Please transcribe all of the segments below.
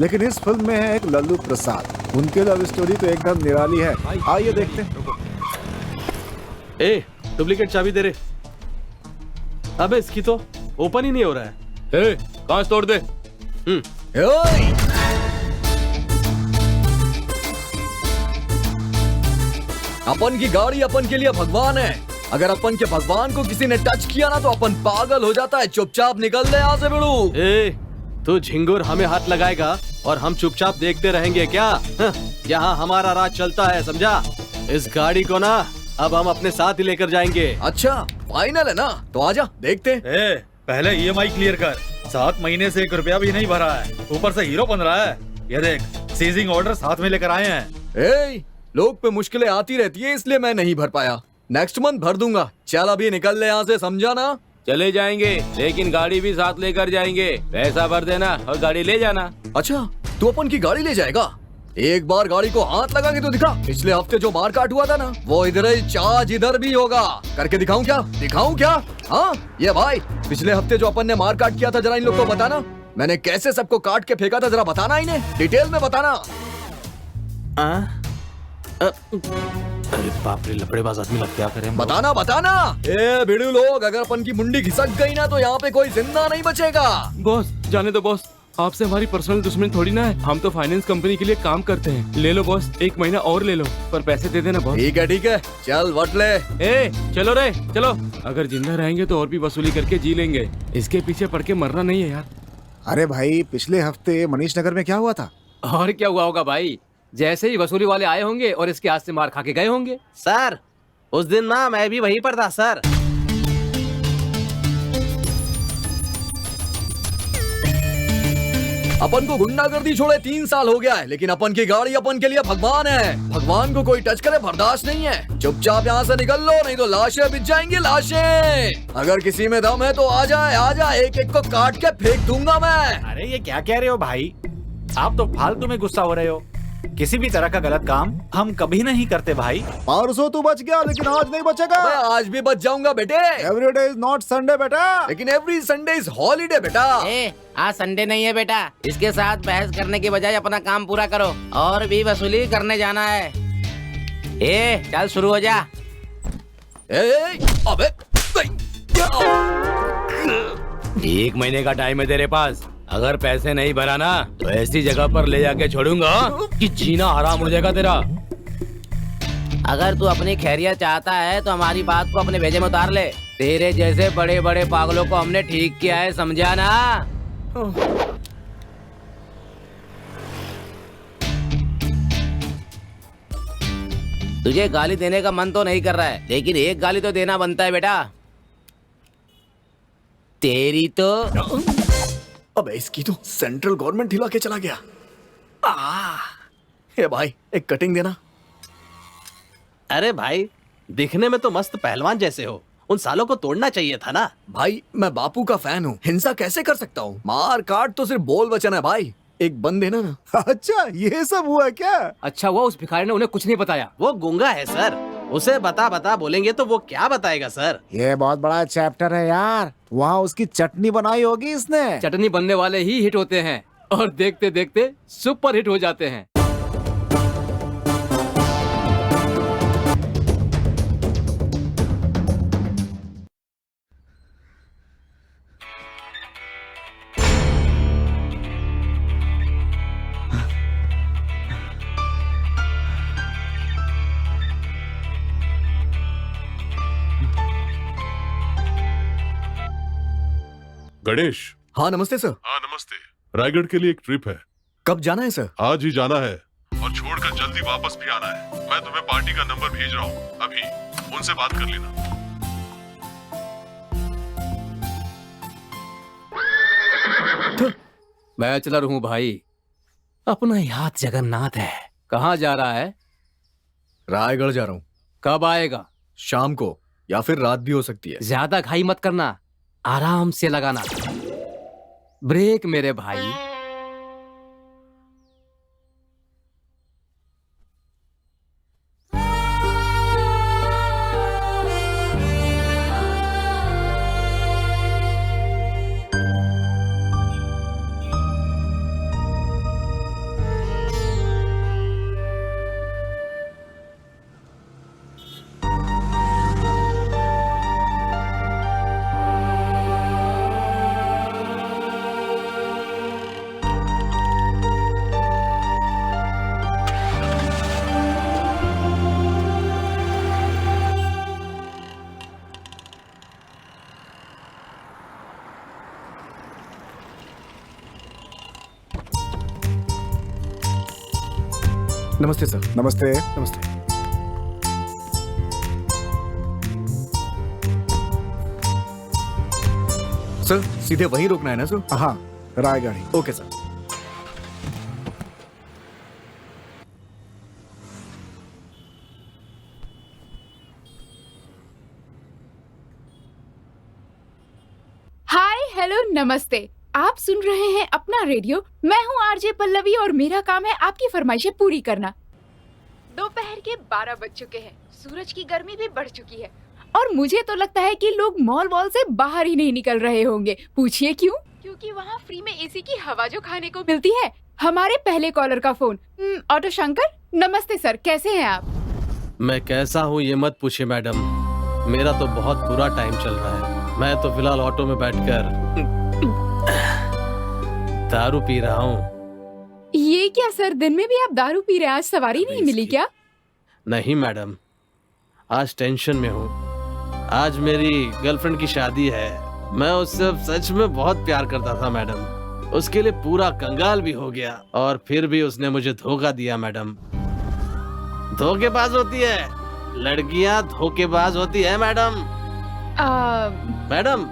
लेकिन इस फिल्म में है एक लल्लू प्रसाद। उनकी लव स्टोरी तो एकदम निराली है। आइए देखते हैं। ए, डुप्लीकेट चाबी दे रे। अबे इसकी तो ओपन ही नहीं हो रहा है। ए, कांच तोड़ दे। अपन की गाड़ी अपन के लिए भगवान है। अगर अपन के भगवान को किसी ने टच किया ना तो अपन पागल हो जाता है। चुपचाप निकल ले यहाँ से बिड़ू। ए, तू झिंगुर हमें हाथ लगाएगा और हम चुपचाप देखते रहेंगे क्या? यहाँ हमारा राज चलता है, समझा? इस गाड़ी को ना अब हम अपने साथ ही लेकर जाएंगे। अच्छा फाइनल है ना, तो आजा देखते। ए, पहले ईएमआई क्लियर कर। 7 महीने से 1 रुपया भी नहीं भरा है, ऊपर से हीरो बन रहा है। ये देख, सीजिंग ऑर्डर साथ में लेकर आए हैं। ए, लोग पे मुश्किलें आती रहती है, इसलिए मैं नहीं भर पाया। नेक्स्ट मंथ भर दूंगा। चल अभी निकल ले यहाँ से, समझा ना? चले जाएंगे, लेकिन गाड़ी भी साथ लेकर जाएंगे। पैसा भर देना और गाड़ी ले जाना। अच्छा, तू अपन की गाड़ी ले जाएगा? एक बार गाड़ी को हाथ लगा के तो दिखा। पिछले हफ्ते जो मार काट हुआ था ना, वो इधर ही चार्ज इधर भी होगा। करके दिखाऊं क्या? दिखाऊं क्या? हाँ ये भाई, पिछले हफ्ते जो अपन ने मार काट किया था, जरा इन लोग को बताना। मैंने कैसे सबको काट के फेंका था, जरा बताना इन्हें, डिटेल में बताना। अरे बाप रे, लफड़ेबाज आदमी लग, क्या करें? बताना बताना। ए भिड़ू लोग, अगर अपन की मुंडी घिसक गई ना तो यहाँ पे कोई जिंदा नहीं बचेगा। बॉस जाने दो बॉस, आपसे हमारी पर्सनल दुश्मनी थोड़ी ना है। हम तो फाइनेंस कंपनी के लिए काम करते हैं। ले लो बॉस, 1 महीना और ले लो, पर पैसे दे देना बॉस। ठीक है, चल वट ले। ए चलो रे चलो, अगर जिंदा रहेंगे तो और भी वसूली करके जी लेंगे। इसके पीछे पड़ के मरना नहीं है यार। अरे भाई, पिछले हफ्ते मनीष नगर में क्या हुआ था? और क्या हुआ होगा भाई, जैसे ही वसूली वाले आए होंगे और इसके हाथ से मार खा के गए होंगे। सर, उस दिन ना मैं भी वहीं पर था सर। अपन को गुंडागर्दी छोड़े 3 साल हो गया है, लेकिन अपन की गाड़ी अपन के लिए भगवान है। भगवान को कोई टच करे बर्दाश्त नहीं है। चुपचाप यहाँ से निकल लो, नहीं तो लाशें बिछ जाएंगी, लाशें। अगर किसी में दम है तो आ जा, एक एक को काट के फेंक दूंगा मैं। अरे ये क्या कह रहे हो भाई, आप तो फालतू में गुस्सा हो रहे हो। किसी भी तरह का गलत काम हम कभी नहीं करते भाई। परसों तू बच गया, लेकिन आज नहीं बचेगा। मैं आज भी बच जाऊंगा बेटे। Every day is not Sunday बेटा। लेकिन एवरी संडे इज हॉलीडे बेटा। आज संडे नहीं है बेटा, इसके साथ बहस करने के बजाय अपना काम पूरा करो। और भी वसूली करने जाना है। चल शुरू हो जा। अबे 1 महीने का टाइम है तेरे पास। अगर पैसे नहीं भरा ना तो ऐसी जगह पर ले जाके छोड़ूंगा कि जीना हराम हो जाएगा तेरा। अगर तू अपनी खैरियत चाहता है तो हमारी बात को अपने भेजे में उतार ले। तेरे जैसे बड़े बड़े पागलों को हमने ठीक किया है, समझा ना? तुझे गाली देने का मन तो नहीं कर रहा है, लेकिन एक गाली तो देना बनता है बेटा। तेरी तो अबे इसकी तो सेंट्रल गवर्नमेंट हिला के चला गया। हे भाई, एक कटिंग देना। अरे भाई, दिखने में तो मस्त पहलवान जैसे हो, उन सालों को तोड़ना चाहिए था ना। भाई मैं बापू का फैन हूँ, हिंसा कैसे कर सकता हूँ? मार काट तो सिर्फ बोल वचन है भाई, एक बन देना ना। अच्छा ये सब हुआ क्या? अच्छा हुआ उस भिखारी ने उन्हें कुछ नहीं बताया। वो गूंगा है सर, उसे बता बोलेंगे तो वो क्या बताएगा सर? ये बहुत बड़ा चैप्टर है यार। वहाँ उसकी चटनी बनाई होगी इसने। चटनी बनने वाले ही हिट होते हैं और देखते देखते सुपर हिट हो जाते हैं। गणेश। हाँ नमस्ते सर। हाँ नमस्ते। रायगढ़ के लिए एक ट्रिप है। कब जाना है सर? आज ही जाना है और छोड़कर जल्दी वापस भी आना है। मैं तुम्हें पार्टी का नंबर भेज रहा हूँ, अभी उनसे बात कर लेना। बैचलर हूँ भाई, अपना याद जगन्नाथ है। कहाँ जा रहा है? रायगढ़ जा रहा हूँ। कब आएगा? शाम को, या फिर रात भी हो सकती है। ज्यादा घाई मत करना, आराम से लगाना ब्रेक मेरे भाई। नमस्ते सर। नमस्ते। नमस्ते। सर सीधे वहीं रोकना है ना सर? हाँ, राय गाड़ी। Okay sir. हाय हेलो नमस्ते। आप सुन रहे हैं अपना रेडियो। मैं हूँ आरजे पल्लवी और मेरा काम है आपकी फरमाइशें पूरी करना। दोपहर के 12 बज चुके हैं, सूरज की गर्मी भी बढ़ चुकी है और मुझे तो लगता है कि लोग मॉल वॉल से बाहर ही नहीं निकल रहे होंगे। पूछिए क्यों? क्योंकि वहाँ फ्री में एसी की हवा जो खाने को मिलती है। हमारे पहले कॉलर का फोन। ऑटो शंकर, नमस्ते सर, कैसे हैं आप? मैं कैसा हूँ ये मत पूछिए मैडम, मेरा तो बहुत बुरा टाइम चल रहा है। मैं तो फिलहाल ऑटो में बैठकर दारू पी रहा हूँ। ये क्या सर, दिन में भी आप दारू पी रहे हैं? आज सवारी नहीं मिली क्या? नहीं मैडम, आज टेंशन में हूँ। आज मेरी गर्लफ्रेंड की शादी है। मैं उससे सच में बहुत प्यार करता था मैडम। उसके लिए पूरा कंगाल भी हो गया और फिर भी उसने मुझे धोखा दिया मैडम। धोखेबाज होती है लड़कियां, धोखेबाज होती है मैडम। मैडम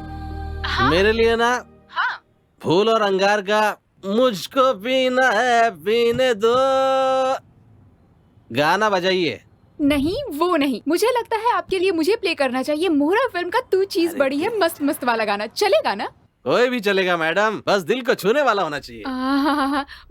हाँ? मेरे लिए ना हाँ। फूल और अंगार का मुझको पीना है पीने दो गाना बजाइए। नहीं वो नहीं, मुझे लगता है आपके लिए मुझे प्ले करना चाहिए मोहरा फिल्म का तू चीज बड़ी है मस्त मस्त वाला गाना। चलेगा ना? कोई भी चलेगा मैडम, बस दिल को छूने वाला होना चाहिए।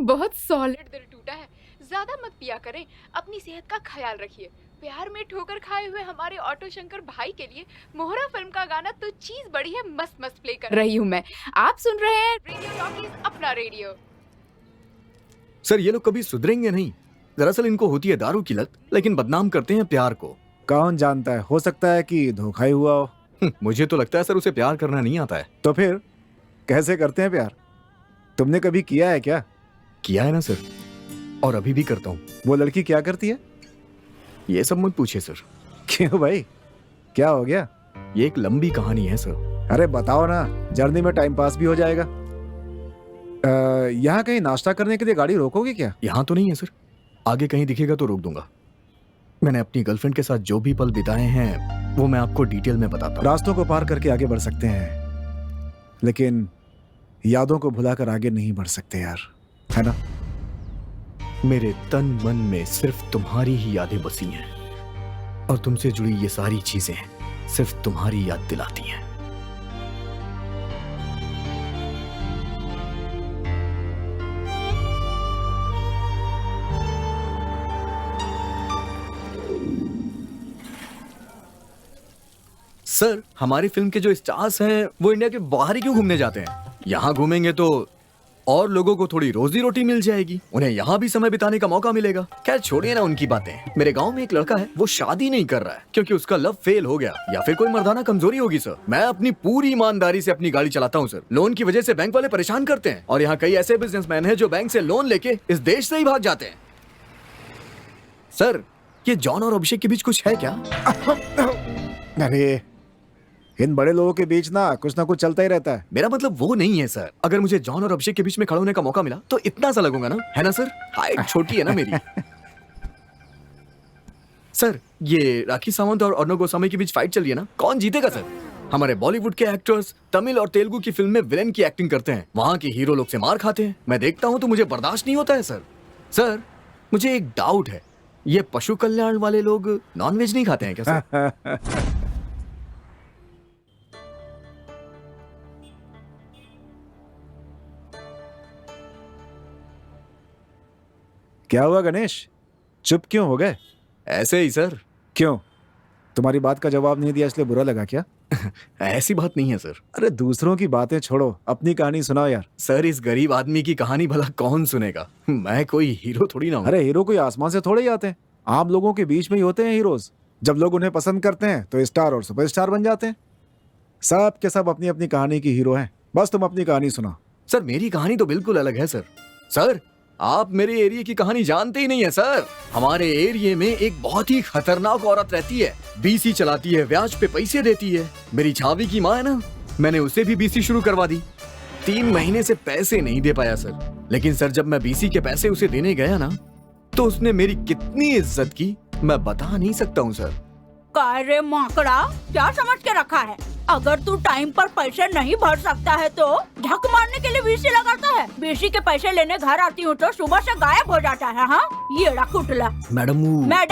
बहुत सॉलिड दिल टूटा है। ज्यादा मत पिया करें, अपनी सेहत का ख्याल रखिए। प्यार में ठोकर खाए हुए हमारे ऑटो शंकर भाई के लिए मोहरा फिल्म का गाना तो चीज बड़ी है मस्त मस्त प्ले कर रही हूँ मैं। आप सुन रहे हैं रेडियो टॉकीज, अपना रेडियो। सर ये लोग कभी सुधरेंगे नहीं। दरअसल इनको होती है दारू की लत, लेकिन बदनाम करते हैं प्यार को। कौन जानता है, हो सकता है कि धोखा ही हुआ हो। मुझे तो लगता है सर उसे प्यार करना नहीं आता है। तो फिर कैसे करते हैं प्यार? तुमने कभी किया है क्या? किया है ना सर, और अभी भी करता हूँ। वो लड़की क्या करती है? ये सब मत पूछिए सर। क्यों भाई, क्या हो गया? ये एक लंबी कहानी है सर। अरे बताओ ना, जर्नी में टाइम पास भी हो जाएगा। यहाँ कहीं नाश्ता करने के लिए गाड़ी रोकोगे क्या? यहाँ तो नहीं है सर, आगे कहीं दिखेगा तो रोक दूंगा। मैंने अपनी गर्लफ्रेंड के साथ जो भी पल बिताए हैं वो मैं आपको डिटेल में बताता हूँ। रास्तों को पार करके आगे बढ़ सकते हैं, लेकिन यादों को भुलाकर आगे नहीं बढ़ सकते यार, है ना? मेरे तन मन में सिर्फ तुम्हारी ही यादें बसी हैं और तुमसे जुड़ी ये सारी चीजें सिर्फ तुम्हारी याद दिलाती हैं। सर हमारी फिल्म के जो स्टार्स हैं वो इंडिया के बाहर ही क्यों घूमने जाते हैं? यहाँ घूमेंगे तो और लोगों को थोड़ी रोजी रोटी मिल जाएगी, उन्हें यहाँ भी समय बिताने का मौका मिलेगा। खैर छोड़िए ना उनकी बातें। मेरे गांव में एक लड़का है, वो शादी नहीं कर रहा है क्योंकि उसका लव फेल हो गया, या फिर कोई मर्दाना कमजोरी होगी सर। मैं अपनी पूरी ईमानदारी से अपनी गाड़ी चलाता हूँ सर। लोन की वजह से बैंक वाले परेशान करते हैं और यहाँ कई ऐसे बिजनेसमैन हैं जो बैंक से लोन लेके इस देश से ही भाग जाते हैं। सर ये जॉन और अभिषेक के बीच कुछ है क्या? अरे इन बड़े लोगों के बीच ना कुछ चलता ही रहता है। मेरा मतलब वो नहीं है सर। अगर मुझे जॉन और अभिषेक के बीच में खड़े होने का मौका मिला तो इतना सा लगूंगा ना, है ना सर? हाइट छोटी है ना मेरी। सर ये राखी सावंत और अर्णव गोस्वामी के बीच फाइट चल रही है ना, कौन जीतेगा सर? हमारे बॉलीवुड के एक्टर्स तमिल और तेलुगु की फिल्म में विलेन की एक्टिंग करते हैं, वहाँ के हीरो लोग से मार खाते हैं। मैं देखता हूँ तो मुझे बर्दाश्त नहीं होता है सर। सर मुझे एक डाउट है, ये पशु कल्याण वाले लोग नॉनवेज नहीं खाते हैं क्या सर? क्या हुआ गणेश, चुप क्यों हो गए? ऐसे ही सर। क्यों, तुम्हारी बात का जवाब नहीं दिया इसलिए बुरा लगा क्या? ऐसी बात नहीं है सर। अरे दूसरों की बातें छोड़ो, अपनी कहानी सुनाओ यार। सर इस गरीब आदमी की कहानी भला कौन सुनेगा? मैं कोई हीरो थोड़ी ना हूं। अरे हीरो कोई आसमान से थोड़े ही आते हैं, आम लोगों के बीच में ही होते हैं हीरोज। जब लोग उन्हें पसंद करते हैं तो स्टार और सुपरस्टार बन जाते हैं। सब के सब अपनी अपनी कहानी की हीरो हैं, बस तुम अपनी कहानी सुनाओ। सर मेरी कहानी तो बिल्कुल अलग है सर। सर आप मेरे एरिया की कहानी जानते ही नहीं है सर। हमारे एरिया में एक बहुत ही खतरनाक औरत रहती है, बीसी चलाती है, ब्याज पे पैसे देती है। मेरी छावी की माँ है ना, मैंने उसे भी बीसी शुरू करवा दी। 3 महीने से पैसे नहीं दे पाया सर, लेकिन सर जब मैं बीसी के पैसे उसे देने गया ना तो उसने मेरी कितनी इज्जत की मैं बता नहीं सकता हूँ सर। काय रे माकड़ा, क्या समझ के रखा है? अगर तू टाइम पर पैसे नहीं भर सकता है तो झक मारने के लिए वीसी लगाता है। वीसी के पैसे लेने घर आती हूँ तो सुबह से गायब हो जाता है। हाँ, ये कुटला। मैडम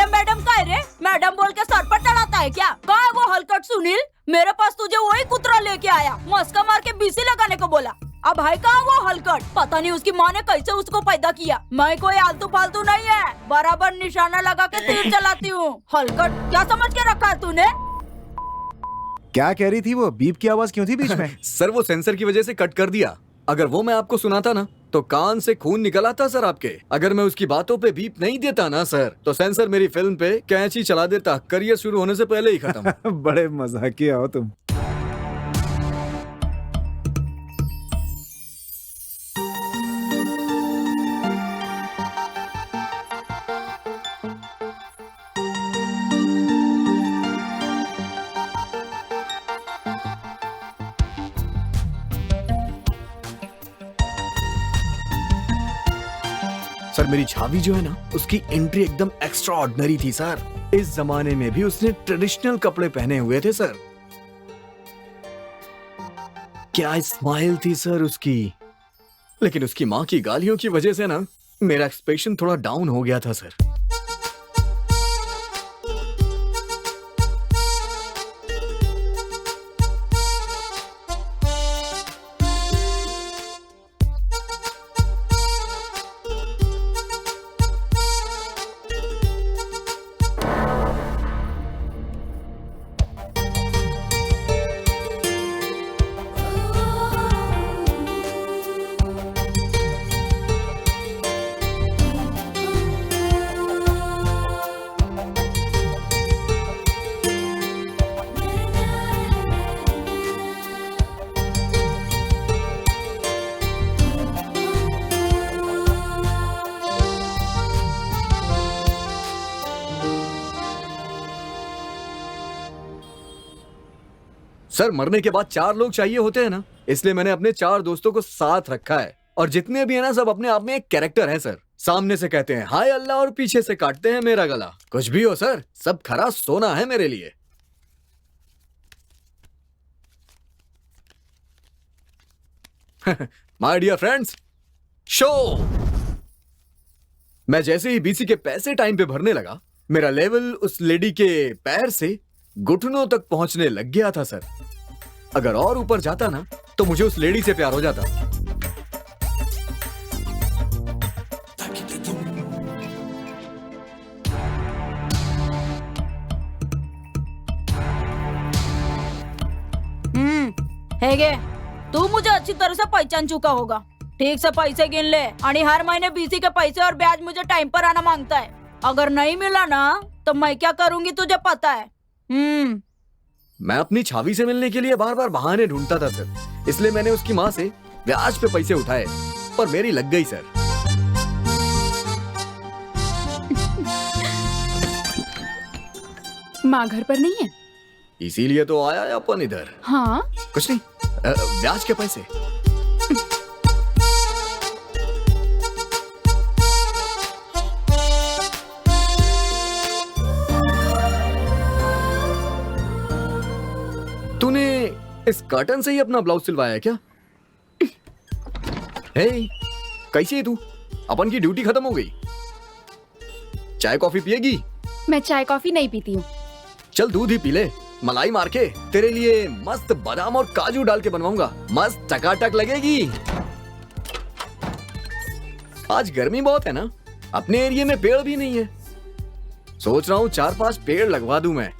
मैडम काय रे? मैडम बोल के सर पर चढ़ाता है क्या? कहाँ है वो हलकट सुनील? मेरे पास तुझे वही कुतरा लेके आया, मस्का मार के बीसी लगाने को बोला। अब भाई कहाँ वो हलकट? पता नहीं उसकी माँ ने कैसे उसको पैदा किया। मैं कोई आलतू फालतू नहीं है, बराबर निशाना लगा के तीर चलाती हूँ। हलकट क्या समझ के रखा है तूने? क्या कह रही थी वो? बीप की आवाज क्यों थी बीच में? सर वो सेंसर की वजह से कट कर दिया। अगर वो मैं आपको सुनाता ना तो कान से खून निकल आता सर आपके। अगर मैं उसकी बातों पे बीप नहीं देता ना सर तो सेंसर मेरी फिल्म पे कैंची चला देता, करियर शुरू होने से पहले ही खत्म। बड़े मजाकिया हो तुम। सर मेरी छावी जो है ना उसकी एंट्री एकदम एक्स्ट्रा ऑर्डिनरी थी सर। इस जमाने में भी उसने ट्रेडिशनल कपड़े पहने हुए थे सर। क्या स्माइल थी सर उसकी। लेकिन उसकी माँ की गालियों की वजह से ना मेरा एक्सपेक्टेशन थोड़ा डाउन हो गया था सर। सर मरने के बाद 4 लोग चाहिए होते हैं ना, इसलिए मैंने अपने 4 दोस्तों को साथ रखा है। और जितने भी है ना सब अपने आप में एक कैरेक्टर है सर। सामने से कहते हैं हाय अल्लाह और पीछे से काटते हैं मेरा गला। कुछ भी हो सर, सब खरा सोना है मेरे लिए। My dear friends, show. मैं जैसे ही बीसी के पैसे टाइम पे भरने लगा मेरा लेवल उस लेडी के पैर से घुटनों तक पहुंचने लग गया था सर। अगर और ऊपर जाता ना तो मुझे उस लेडी से प्यार हो जाता। हेगे, तू मुझे अच्छी तरह से पहचान चुका होगा। ठीक से पैसे गिन ले और हर महीने बीसी के पैसे और ब्याज मुझे टाइम पर आना मांगता है। अगर नहीं मिला ना तो मैं क्या करूंगी तुझे पता है। मैं अपनी छावी से मिलने के लिए बार बार बहाने ढूंढता था सर, इसलिए मैंने उसकी माँ से ब्याज पे पैसे उठाए पर मेरी लग गई सर। माँ घर पर नहीं है, इसीलिए तो आया है अपन इधर। हाँ कुछ नहीं, ब्याज के पैसे। तूने इस कर्टन से ही अपना ब्लाउज सिलवाया है क्या? हे, कैसी है तू? अपन की ड्यूटी खत्म हो गई। चाय कॉफी पिएगी? मैं चाय कॉफी नहीं पीती हूँ। चल दूध ही पी ले, मलाई मार के तेरे लिए मस्त बादाम और काजू डाल के बनवाऊंगा, मस्त टकाटक लगेगी। आज गर्मी बहुत है ना, अपने एरिया में पेड़ भी नहीं है। सोच रहा हूँ 4-5 पेड़ लगवा दूं मैं।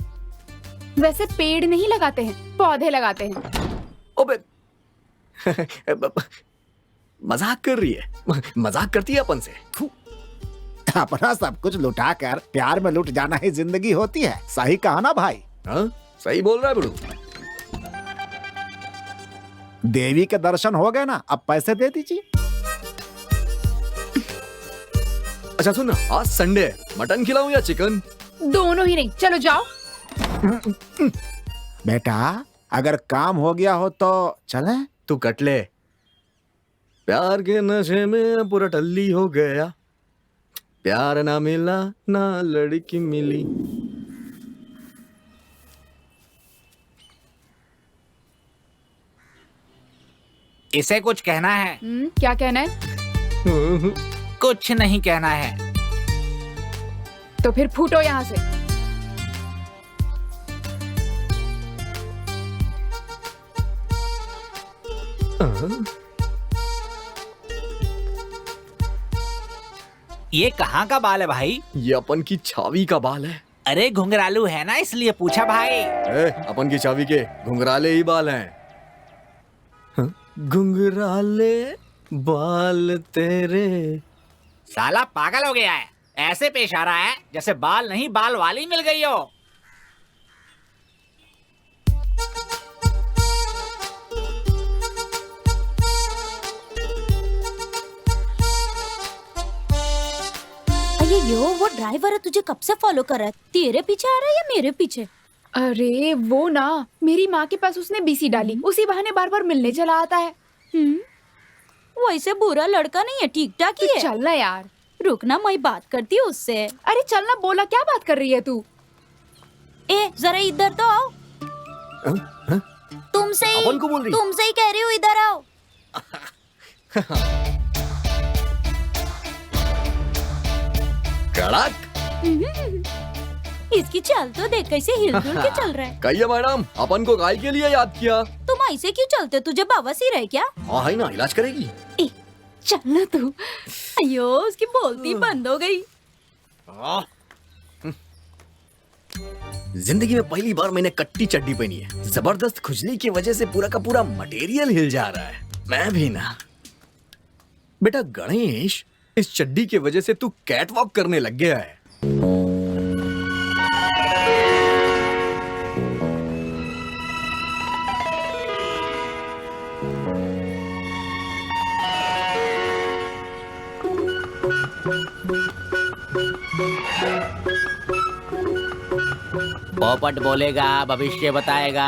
वैसे पेड़ नहीं लगाते हैं, पौधे लगाते हैं। ओबे मजाक कर रही है, मजाक करती है अपन से। अपना सब कुछ लुटा कर प्यार में लुट जाना ही जिंदगी होती है। सही कहा ना भाई? हाँ सही बोल रहा है बुड़ू। देवी के दर्शन हो गए ना, अब पैसे दे दीजिए। अच्छा सुन ना, आज संडे है, मटन खिलाऊं या चिकन? दोनों ही नहीं, चलो जाओ। बेटा अगर काम हो गया हो तो चले। तू कट ले। प्यार के नशे में पूरा टल्ली हो गया। प्यार ना मिला ना लड़की मिली। इसे कुछ कहना है? क्या कहना है? कुछ नहीं कहना है। तो फिर फूटो यहाँ से। ये कहाँ का बाल है भाई? ये अपन की छावी का बाल है। अरे घुंघरालू है ना, इसलिए पूछा भाई। अपन की छावी के घुंघराले ही बाल हैं। घुंघराले बाल तेरे। साला पागल हो गया है, ऐसे पेश आ रहा है जैसे बाल नहीं बाल वाली मिल गई हो। अये यो, वो ड्राइवर है तुझे कब से फॉलो कर रहा है? तेरे पीछे आ रहा है या मेरे पीछे? अरे वो ना, मेरी माँ के पास उसने बीसी डाली, उसी बहाने बार बार मिलने चला आता है। वैसे बुरा लड़का नहीं है, ठीक ठाक ही है। चलना यार। रुकना, मैं बात करती हूँ उससे। अरे चलना, बोला क्या बात कर रही है तू? ए जरा इधर तो आओ। तुमसे ही अपन को बोल रही? तुमसे ही कह रही हूँ, इधर आओ। कड़क। इसकी चाल तो देख कैसे हिल-डुल के चल रहा है। कहिए मैडम, अपन को गाय के लिए याद किया? तुम ऐसे क्यों चलते? तुझे बवासीर है क्या? हाँ है ना, इलाज करेगी। ए, चलना तू। अयो, उसकी बोलती बंद हो गई। जिंदगी में पहली बार मैंने कट्टी चड्डी पहनी है। जबरदस्त खुजली की वजह से पूरा का पूरा मटेरियल हिल जा रहा है। मैं भी ना। बेटा गणेश, इस चड्डी की वजह से तू कैट वॉक करने लग गया है। पोपट बोलेगा, भविष्य बताएगा।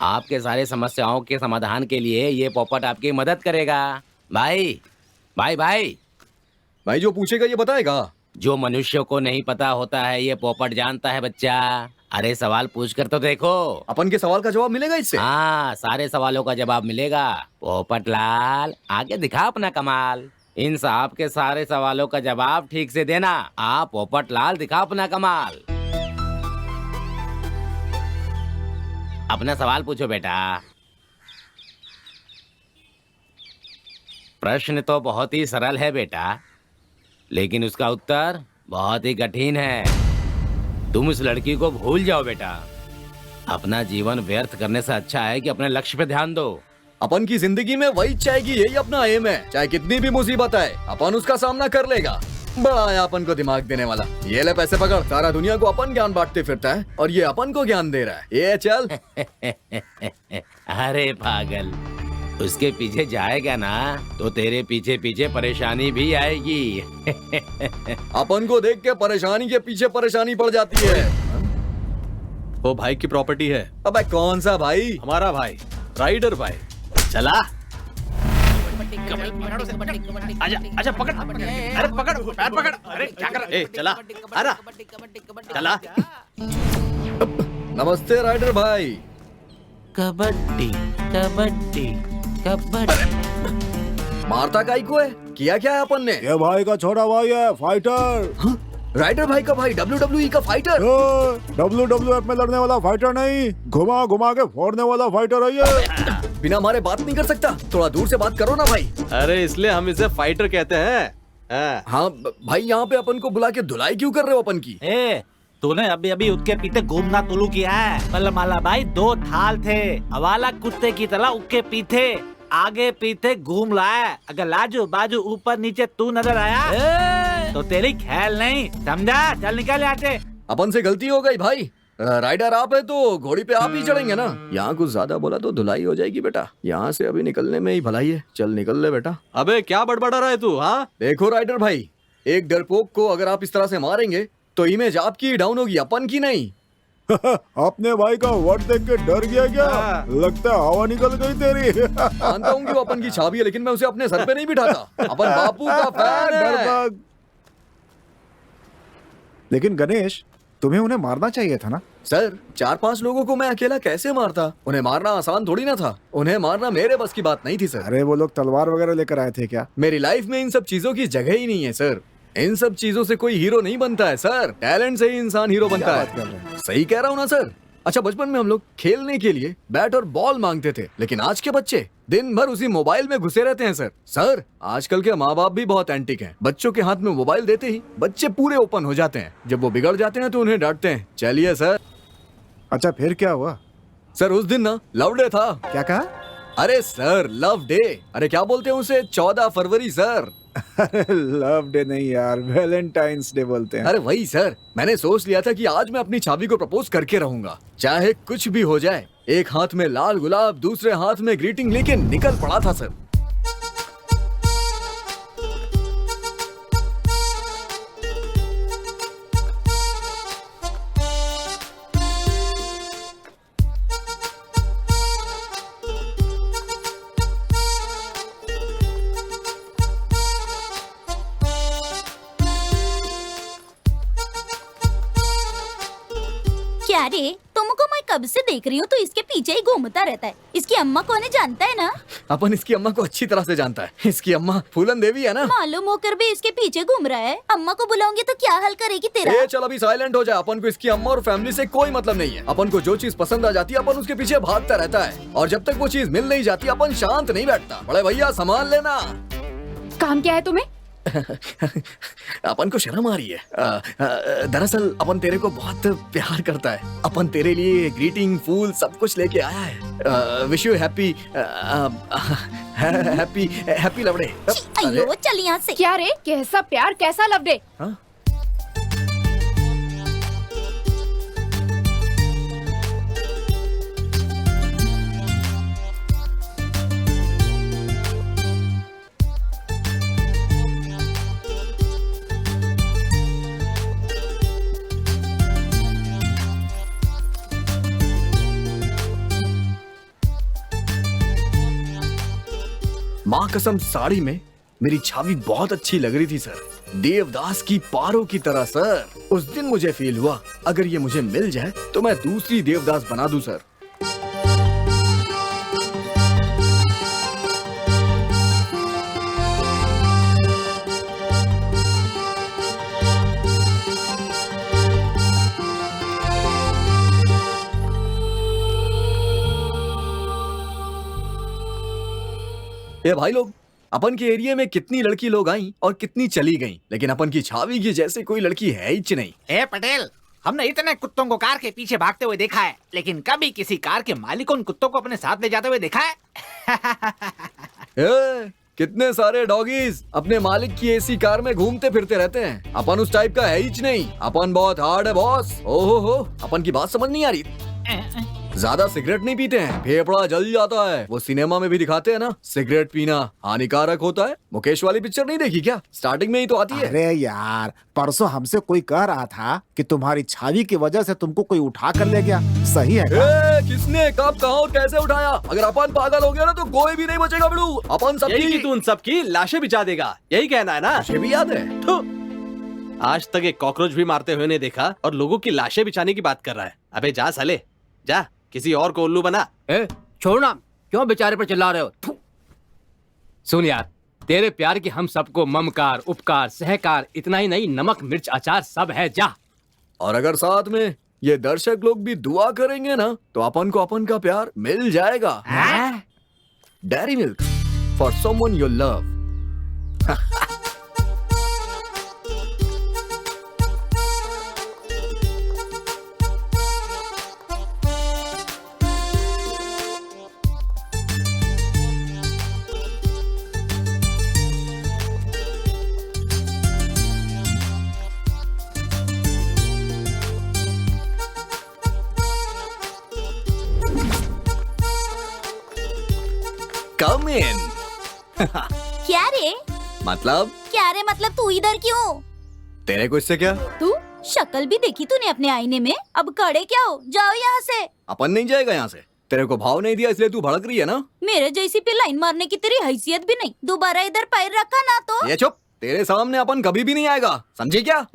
आपके सारे समस्याओं के समाधान के लिए ये पोपट आपकी मदद करेगा। भाई भाई भाई भाई जो पूछेगा ये बताएगा। जो मनुष्य को नहीं पता होता है ये पोपट जानता है बच्चा। अरे सवाल पूछ कर तो देखो। अपन के सवाल का जवाब मिलेगा इससे? हाँ, सारे सवालों का जवाब मिलेगा। पोपट लाल आगे दिखा अपना कमाल। इन साहब के सारे सवालों का जवाब ठीक से देना। आप पोपट लाल दिखा अपना कमाल। अपना सवाल पूछो बेटा। प्रश्न तो बहुत ही सरल है बेटा, लेकिन उसका उत्तर बहुत ही कठिन है। तुम इस लड़की को भूल जाओ बेटा। अपना जीवन व्यर्थ करने से अच्छा है कि अपने लक्ष्य पे ध्यान दो। अपन की जिंदगी में वही चाहेगी, यही अपना एम है। चाहे कितनी भी मुसीबत आए, अपन उसका सामना कर लेगा। बड़ा है अपन को दिमाग देने वाला। ये ले पैसे पकड़। सारा दुनिया को अपन ज्ञान बांटते फिरता है और ये अपन को ज्ञान दे रहा है। ये चल। अरे पागल, उसके पीछे जाएगा ना तो तेरे पीछे पीछे परेशानी भी आएगी। अपन को देख के परेशानी के पीछे परेशानी पड़ जाती है। वो भाई की प्रॉपर्टी है। अबे कौन सा भाई? हमारा भाई, राइडर भाई। चला आजा आजा, पकड़। अरे पकड़, पैर पकड़। अरे क्या कर? ए चला, अरे चला। नमस्ते राइडर भाई। कबड्डी कबड्डी कबड्डी। मारता काई को है? किया क्या है अपन ने? ये भाई का छोटा भाई है, फाइटर। हाँ? राइडर भाई का भाई WWE का फाइटर? WWF में लड़ने वाला फाइटर नहीं, घुमा घुमा के फोड़ने वाला फाइटर है ये। बिना मारे बात नहीं कर सकता, थोड़ा दूर से बात करो ना भाई। अरे इसलिए हम इसे फाइटर कहते हैं। हाँ भाई, यहाँ पे अपन को बुला के धुलाई क्यों कर रहे हो अपन की? तूने अभी अभी उसके पीछे घूमना तुलू किया है। मतलब माला भाई, दो थाल थे, हवाला कुत्ते की तरह उसके पीछे आगे पीछे घूम रहा है। अगर लाजू बाजू ऊपर नीचे तू नजर आया तो तेरी ख्याल नहीं, समझा? चल निकल यहाँ से। अपन से गलती हो गई भाई। राइडर आप है तो घोड़ी पे आप ही चढ़ेंगे ना। यहाँ कुछ ज्यादा बोला तो धुलाई हो जाएगी बेटा। यहाँ से अभी निकलने में ही भलाई है। चल निकल ले बेटा। अबे क्या बड़बड़ा रहा है तू? हाँ देखो राइडर भाई, एक डरपोक को अगर आप इस तरह से मारेंगे तो इमेज आपकी डाउन होगी, अपन की नहीं। अपने भाई का वर्ड देख के डर गया क्या? लगता है हवा निकल गई तेरी। मानता हूँ कि वो अपन की छावी है, लेकिन मैं उसे अपने सर पे नहीं बिठाता। अपन बापू का फैन है। लेकिन गणेश, तुम्हें उन्हें मारना चाहिए था ना। सर 4-5 लोगों को मैं अकेला कैसे मारता? उन्हें मारना आसान थोड़ी ना था। उन्हें मारना मेरे बस की बात नहीं थी सर। अरे वो लोग तलवार वगैरह लेकर आए थे क्या? मेरी लाइफ में इन सब चीजों की जगह ही नहीं है सर। इन सब चीजों से कोई हीरो नहीं बनता है सर, टैलेंट से ही इंसान हीरो बनता क्या है। बात कर रहे हैं? सही कह रहा हूँ ना सर? अच्छा, बचपन में हम लोग खेलने के लिए बैट और बॉल मांगते थे, लेकिन आज के बच्चे दिन भर उसी मोबाइल में घुसे रहते हैं सर। आजकल के माँ बाप भी बहुत एंटिक हैं। बच्चों के हाथ में मोबाइल देते ही बच्चे पूरे ओपन हो जाते हैं। जब वो बिगड़ जाते हैं तो उन्हें डांटते हैं। चलिए सर। अच्छा फिर क्या हुआ? सर उस दिन ना लव डे था। क्या कहा? अरे सर लव डे, अरे क्या बोलते हैं उसे, 14 फरवरी सर। लव डे नहीं यार, वैलेंटाइंस डे बोलते हैं। अरे वही सर, मैंने सोच लिया था कि आज मैं अपनी चाबी को प्रपोज करके रहूंगा, चाहे कुछ भी हो जाए। एक हाथ में लाल गुलाब, दूसरे हाथ में ग्रीटिंग लेके निकल पड़ा था सर। क्या रे, तुमको मैं कब से देख रही हूँ तो इसके पीछे ही घूमता रहता है। इसकी अम्मा कौन है जानता है ना? अपन इसकी अम्मा को अच्छी तरह से जानता है। इसकी अम्मा फूलन देवी है ना। मालूम होकर भी इसके पीछे घूम रहा है। अम्मा को बुलाऊंगी तो क्या हल करेगी तेरा? ए चल अभी साइलेंट हो जा। अपन को इसकी अम्मा और फैमिली से कोई मतलब नहीं है। अपन को जो चीज पसंद आ जाती है अपन उसके पीछे भागता रहता है, और जब तक वो चीज मिल नहीं जाती अपन शांत नहीं बैठता। बड़े भैया संभाल लेना। काम क्या है तुम्हें? अपन को शर्म आ रही है। दरअसल अपन तेरे को बहुत प्यार करता है। अपन तेरे लिए ग्रीटिंग, फूल सब कुछ लेके आया है। Wish you happy happy happy love day. अयो चल यहाँ से। क्या रे, कैसा प्यार, कैसा लव डे? हाँ? माँ कसम साड़ी में मेरी छवि बहुत अच्छी लग रही थी सर, देवदास की पारों की तरह सर। उस दिन मुझे फील हुआ अगर ये मुझे मिल जाए तो मैं दूसरी देवदास बना दूं सर। ये भाई लोग, अपन के एरिया में कितनी लड़की लोग आई और कितनी चली गईं, लेकिन अपन की छावी की जैसे कोई लड़की है ही नहीं। ए पटेल, हमने इतने कुत्तों को कार के पीछे भागते हुए देखा है, लेकिन कभी किसी कार के मालिक को उन कुत्तों को अपने साथ ले जाते हुए देखा है? कितने सारे डॉगीज अपने मालिक की एसी कार में घूमते फिरते रहते हैं। अपन उस टाइप का है ही नहीं। अपन बहुत हार्ड है बॉस। ओहो हो, अपन की बात समझ नहीं आ रही। ज्यादा सिगरेट नहीं पीते हैं, फेफड़ा जल जाता है। वो सिनेमा में भी दिखाते हैं ना, सिगरेट पीना हानिकारक होता है। मुकेश वाली पिक्चर नहीं देखी क्या? स्टार्टिंग में ही तो आती है। अरे यार, परसों हमसे कोई कह रहा था कि तुम्हारी छवि की वजह से तुमको कोई उठा कर ले गया। सही है क्या? किसने, कब, कहाँ और कैसे उठाया? अगर अपन पागल हो गया ना तो कोई भी नहीं बचेगा बिड़ू। अपन यही कि सबकी तू उन सबकी लाशें बिछा देगा, यही कहना है ना? मुझे भी याद है। थू। आज तक एक कॉकरोच भी मारते हुए नहीं देखा और लोगों की लाशें बिछाने की बात कर रहा है। अबे जा साले, जा किसी और को उल्लू बना। छोड़ो ना, क्यों बेचारे पर चिल्ला रहे हो? सुन यार, तेरे प्यार की हम सबको ममकार, उपकार, सहकार, इतना ही नहीं नमक मिर्च अचार सब है। जा। और अगर साथ में ये दर्शक लोग भी दुआ करेंगे ना तो अपन को अपन का प्यार मिल जाएगा। Dairy milk for someone you love. Come in. क्या रे? मतलब तू इधर क्यों? तेरे को इससे क्या? तू शक्ल भी देखी तूने अपने आईने में? अब खड़े क्या हो, जाओ यहाँ से। अपन नहीं जाएगा यहाँ से। तेरे को भाव नहीं दिया इसलिए तू भड़क रही है ना। मेरे जैसी पे लाइन मारने की तेरी हैसियत भी नहीं। दोबारा इधर पैर रखा ना तो। ये चुप, तेरे सामने अपन कभी भी नहीं आएगा, समझी क्या?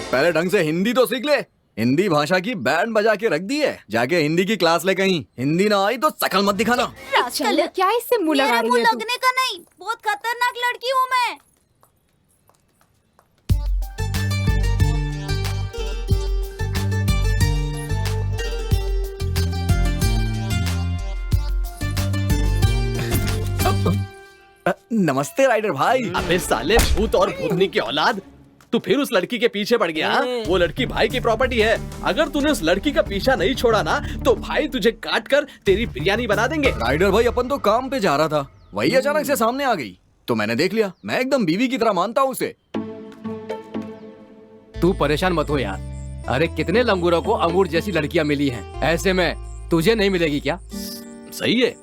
पहले ढंग से हिंदी तो सीख ले। हिंदी भाषा की बैंड बजा के रख दी है। जाके हिंदी की क्लास ले कहीं। हिंदी ना आई तो शकल मत दिखाना। चल, क्या इससे मुंह लगा रही है तू? लगने का नहीं, बहुत खतरनाक लड़की हूँ मैं। नमस्ते राइडर भाई। अबे साले भूत और भूतनी की औलाद, तू फिर उस लड़की के पीछे पड़ गया। वो लड़की भाई की प्रॉपर्टी है। अगर तूने उस लड़की का पीछा नहीं छोड़ा ना तो भाई तुझे काट कर तेरी बिरयानी बना देंगे। राइडर भाई अपन तो काम पे जा रहा था, वही अचानक से सामने आ गई तो मैंने देख लिया। मैं एकदम बीवी की तरह मानता हूँ उसे। तू परेशान मत हो यार। अरे कितने लंगूरों को अंगूर जैसी लड़कियां मिली हैं, ऐसे में तुझे नहीं मिलेगी क्या? सही है।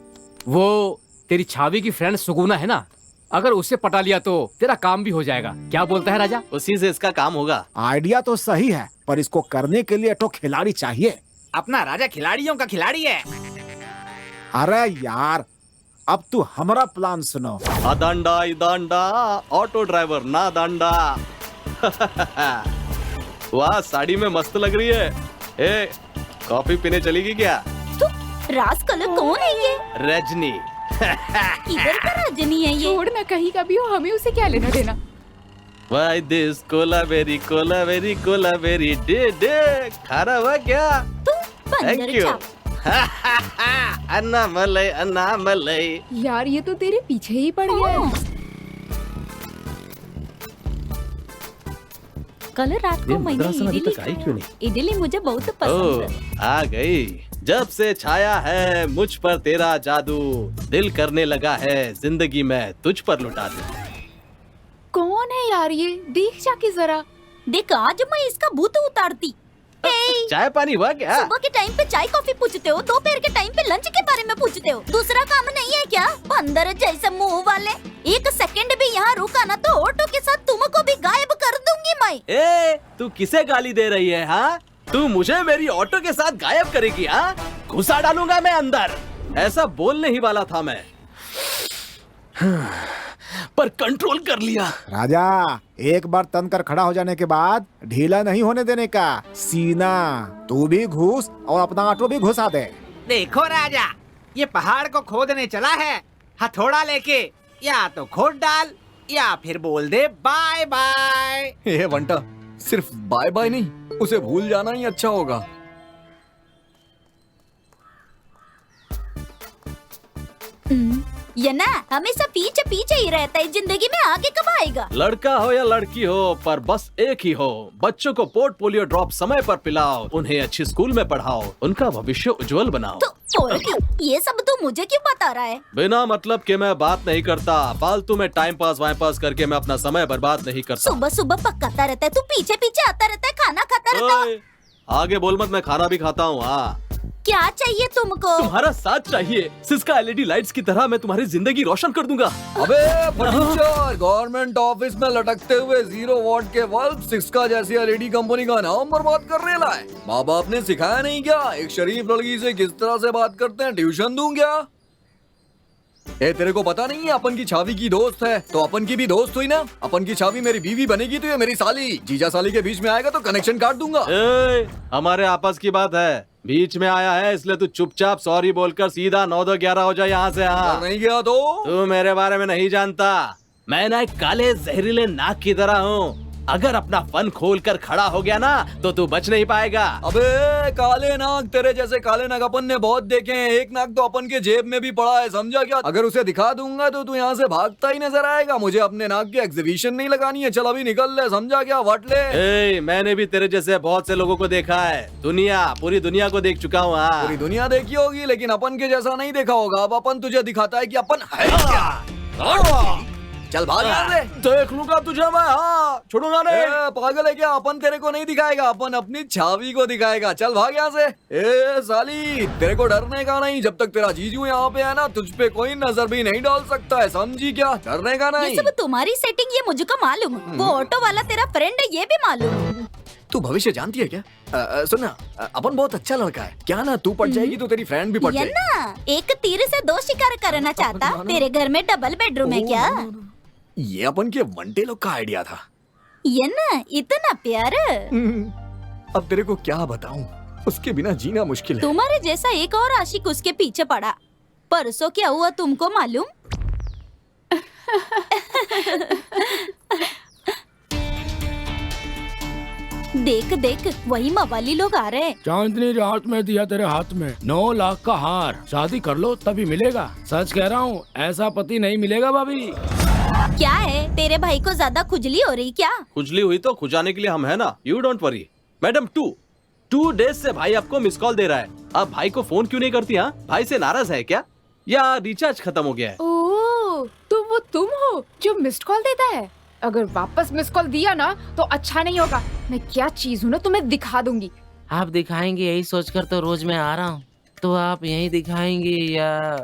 वो तेरी छावी की फ्रेंड सुगुना है ना, अगर उससे पटा लिया तो तेरा काम भी हो जाएगा। क्या बोलता है राजा? उसी से इसका काम होगा। आइडिया तो सही है, पर इसको करने के लिए तो खिलाड़ी चाहिए। अपना राजा खिलाड़ियों का खिलाड़ी है। अरे यार, अब तू हमारा प्लान सुनो। अदांडा इदांडा ऑटो ड्राइवर ना दांडा। वाह, साड़ी में मस्त लग रही है। ए, कॉफी पीने चलेगी क्या? रास्कल कौन है ये? रजनी। किधर का रजनी है ये? छोड़ ना, कहीं का भी हो, हमें उसे क्या लेना देना। Why this Kolaveri Kolaveri Kolaveri day day खारा हुआ क्या? बंदर Thank you. छाप। अन्ना मलाई अन्ना मलाई। यार ये तो तेरे पीछे ही पड़ गया है। कल रात को मैंने इडली खाया। इडली मुझे बहुत पसंद है। आ गई। जब से छाया है मुझ पर तेरा जादू, दिल करने लगा है जिंदगी में तुझ पर लुटा दूं। कौन है यार ये? देख जाके जरा। देख, आज मैं इसका भूत उतारती। चाय पानी हुआ क्या? सुबह के टाइम पे चाय कॉफी पूछते हो, दोपहर के टाइम पे लंच के बारे में पूछते हो। दूसरा काम नहीं है क्या? बंदर जैसे मुंह वाले। एक सेकंड भी यहाँ रुका ना तो ऑटो के साथ तुमको भी गायब कर दूंगी मैं। ए, तू किसे गाली दे रही है? हाँ, तू मुझे मेरी ऑटो के साथ गायब करेगी? हाँ, घुसा डालूंगा मैं अंदर। ऐसा बोलने ही वाला था मैं, पर कंट्रोल कर लिया। राजा, एक बार तन कर खड़ा हो जाने के बाद ढीला नहीं होने देने का। सीना, तू भी घुस और अपना ऑटो भी घुसा दे। देखो राजा, ये पहाड़ को खोदने चला है हथौड़ा लेके। या तो खोद डाल या फिर बोल दे बाय बाय। ये बंटा, सिर्फ बाय बाय नहीं, उसे भूल जाना ही अच्छा होगा। ये ना हमेशा पीछे पीछे ही रहता है, जिंदगी में आगे कब आएगा? लड़का हो या लड़की हो, पर बस एक ही हो। बच्चों को पोलियो ड्रॉप समय पर पिलाओ, उन्हें अच्छी स्कूल में पढ़ाओ, उनका भविष्य उज्जवल बनाओ। ये सब तो मुझे क्यों बता रहा है? बिना मतलब के मैं बात नहीं करता। फालतू में टाइम पास वाइम पास करके मैं अपना समय बर्बाद नहीं करता। सुबह सुबह पकाता रहता है, तू पीछे पीछे आता रहता है, खाना खाता रहता है। आगे बोल मत, मैं खाना भी खाता हूँ। हाँ, क्या चाहिए तुमको? तुम्हारा साथ चाहिए। सिस्का एलईडी लाइट्स की तरह मैं तुम्हारी जिंदगी रोशन कर दूंगा। अबे फटीचर, गवर्नमेंट ऑफिस में लटकते हुए 0 वॉट के बल्ब सिस्का जैसी एलईडी कंपनी का नाम बर्बाद करने लाए। माँ बाप ने सिखाया नहीं क्या एक शरीफ लड़की से किस तरह से बात करते हैं? ट्यूशन दूं क्या? ए, तेरे को पता नहीं है अपन की छावी की दोस्त है तो अपन की भी दोस्त हुई ना। अपन की छावी मेरी बीवी बनेगी तो ये मेरी साली। जीजा साली के बीच में आएगा तो कनेक्शन काट दूंगा। हमारे आपस की बात है, बीच में आया है इसलिए तू चुपचाप सॉरी बोलकर सीधा 9-2-11 हो जाए यहाँ से। हाँ, नहीं गया तो तू मेरे बारे में नहीं जानता। मैं ना एक काले जहरीले नाक की तरह हूँ। अगर अपना फन खोल कर खड़ा हो गया ना तो तू बच नहीं पाएगा। अबे काले नाक, तेरे जैसे काले नाक अपन ने बहुत देखे हैं। एक नाक तो अपन के जेब में भी पड़ा है, समझा क्या? अगर उसे दिखा दूंगा तो तू यहाँ से भागता ही नजर आएगा। मुझे अपने नाक की एग्जीबिशन नहीं लगानी है। चल अभी निकल ले, समझा क्या? वट ले। मैंने भी तेरे जैसे बहुत से लोगों को देखा है। पूरी दुनिया को देख चुका हूँ। पूरी दुनिया देखी होगी लेकिन अपन के जैसा नहीं देखा होगा। अब अपन तुझे दिखाता है कि अपन है क्या। चल भाग यहाँ से। देख लूंगा तुझे मैं। हाँ, छोड़ूंगा नहीं। पागल है क्या? अपन तेरे को नहीं दिखाएगा, अपन अपनी छावी को दिखाएगा। चल भाग यहाँ से। ए साली, तेरे को डरने का नहीं। जब तक तेरा जीजू यहाँ पे है ना, तुझ पे कोई नजर भी नहीं डाल सकता है, समझी क्या? डरने का नहीं। ये सब तुम्हारी सेटिंग, ये मुझको मालूम। वो ऑटो वाला तेरा फ्रेंड है, ये भी मालूम। तू भविष्य जानती है क्या? सुनना, अपन बहुत अच्छा लड़का है क्या ना? तू पट जाएगी तो तेरी फ्रेंड भी पट जाएगी। ना एक तीर से 2 शिकार करना चाहता। तेरे घर में डबल बेडरूम है क्या? ये अपन के वंटे लोग का आइडिया था। ये ना इतना प्यार। अब तेरे को क्या बताऊं, उसके बिना जीना मुश्किल है। तुम्हारे जैसा एक और आशिक उसके पीछे पड़ा। परसों क्या हुआ तुमको मालूम? देख देख वही मवाली लोग आ रहे हैं। चांदनी रात में दिया तेरे हाथ में 9 लाख का हार, शादी कर लो तभी मिलेगा। सच कह रहा हूँ, ऐसा पति नहीं मिलेगा भाभी। क्या है तेरे भाई को ज्यादा खुजली हो रही क्या? खुजली हुई तो खुजाने के लिए हम है ना, you don't worry. Madam 2 days से भाई आपको मिस कॉल दे रहा है। आप भाई को फोन क्यों नहीं करती? हाँ, भाई से नाराज है क्या, या रिचार्ज खत्म हो गया है? ओह, तो वो तुम हो जो मिस्ड कॉल देता है? अगर वापस मिस कॉल दिया ना तो अच्छा नहीं होगा। मैं क्या चीज हूँ ना तुम्हें दिखा दूंगी। आप दिखाएंगे यही सोचकर तो रोज मैं आ रहा हूँ। तो आप यही दिखाएंगे या?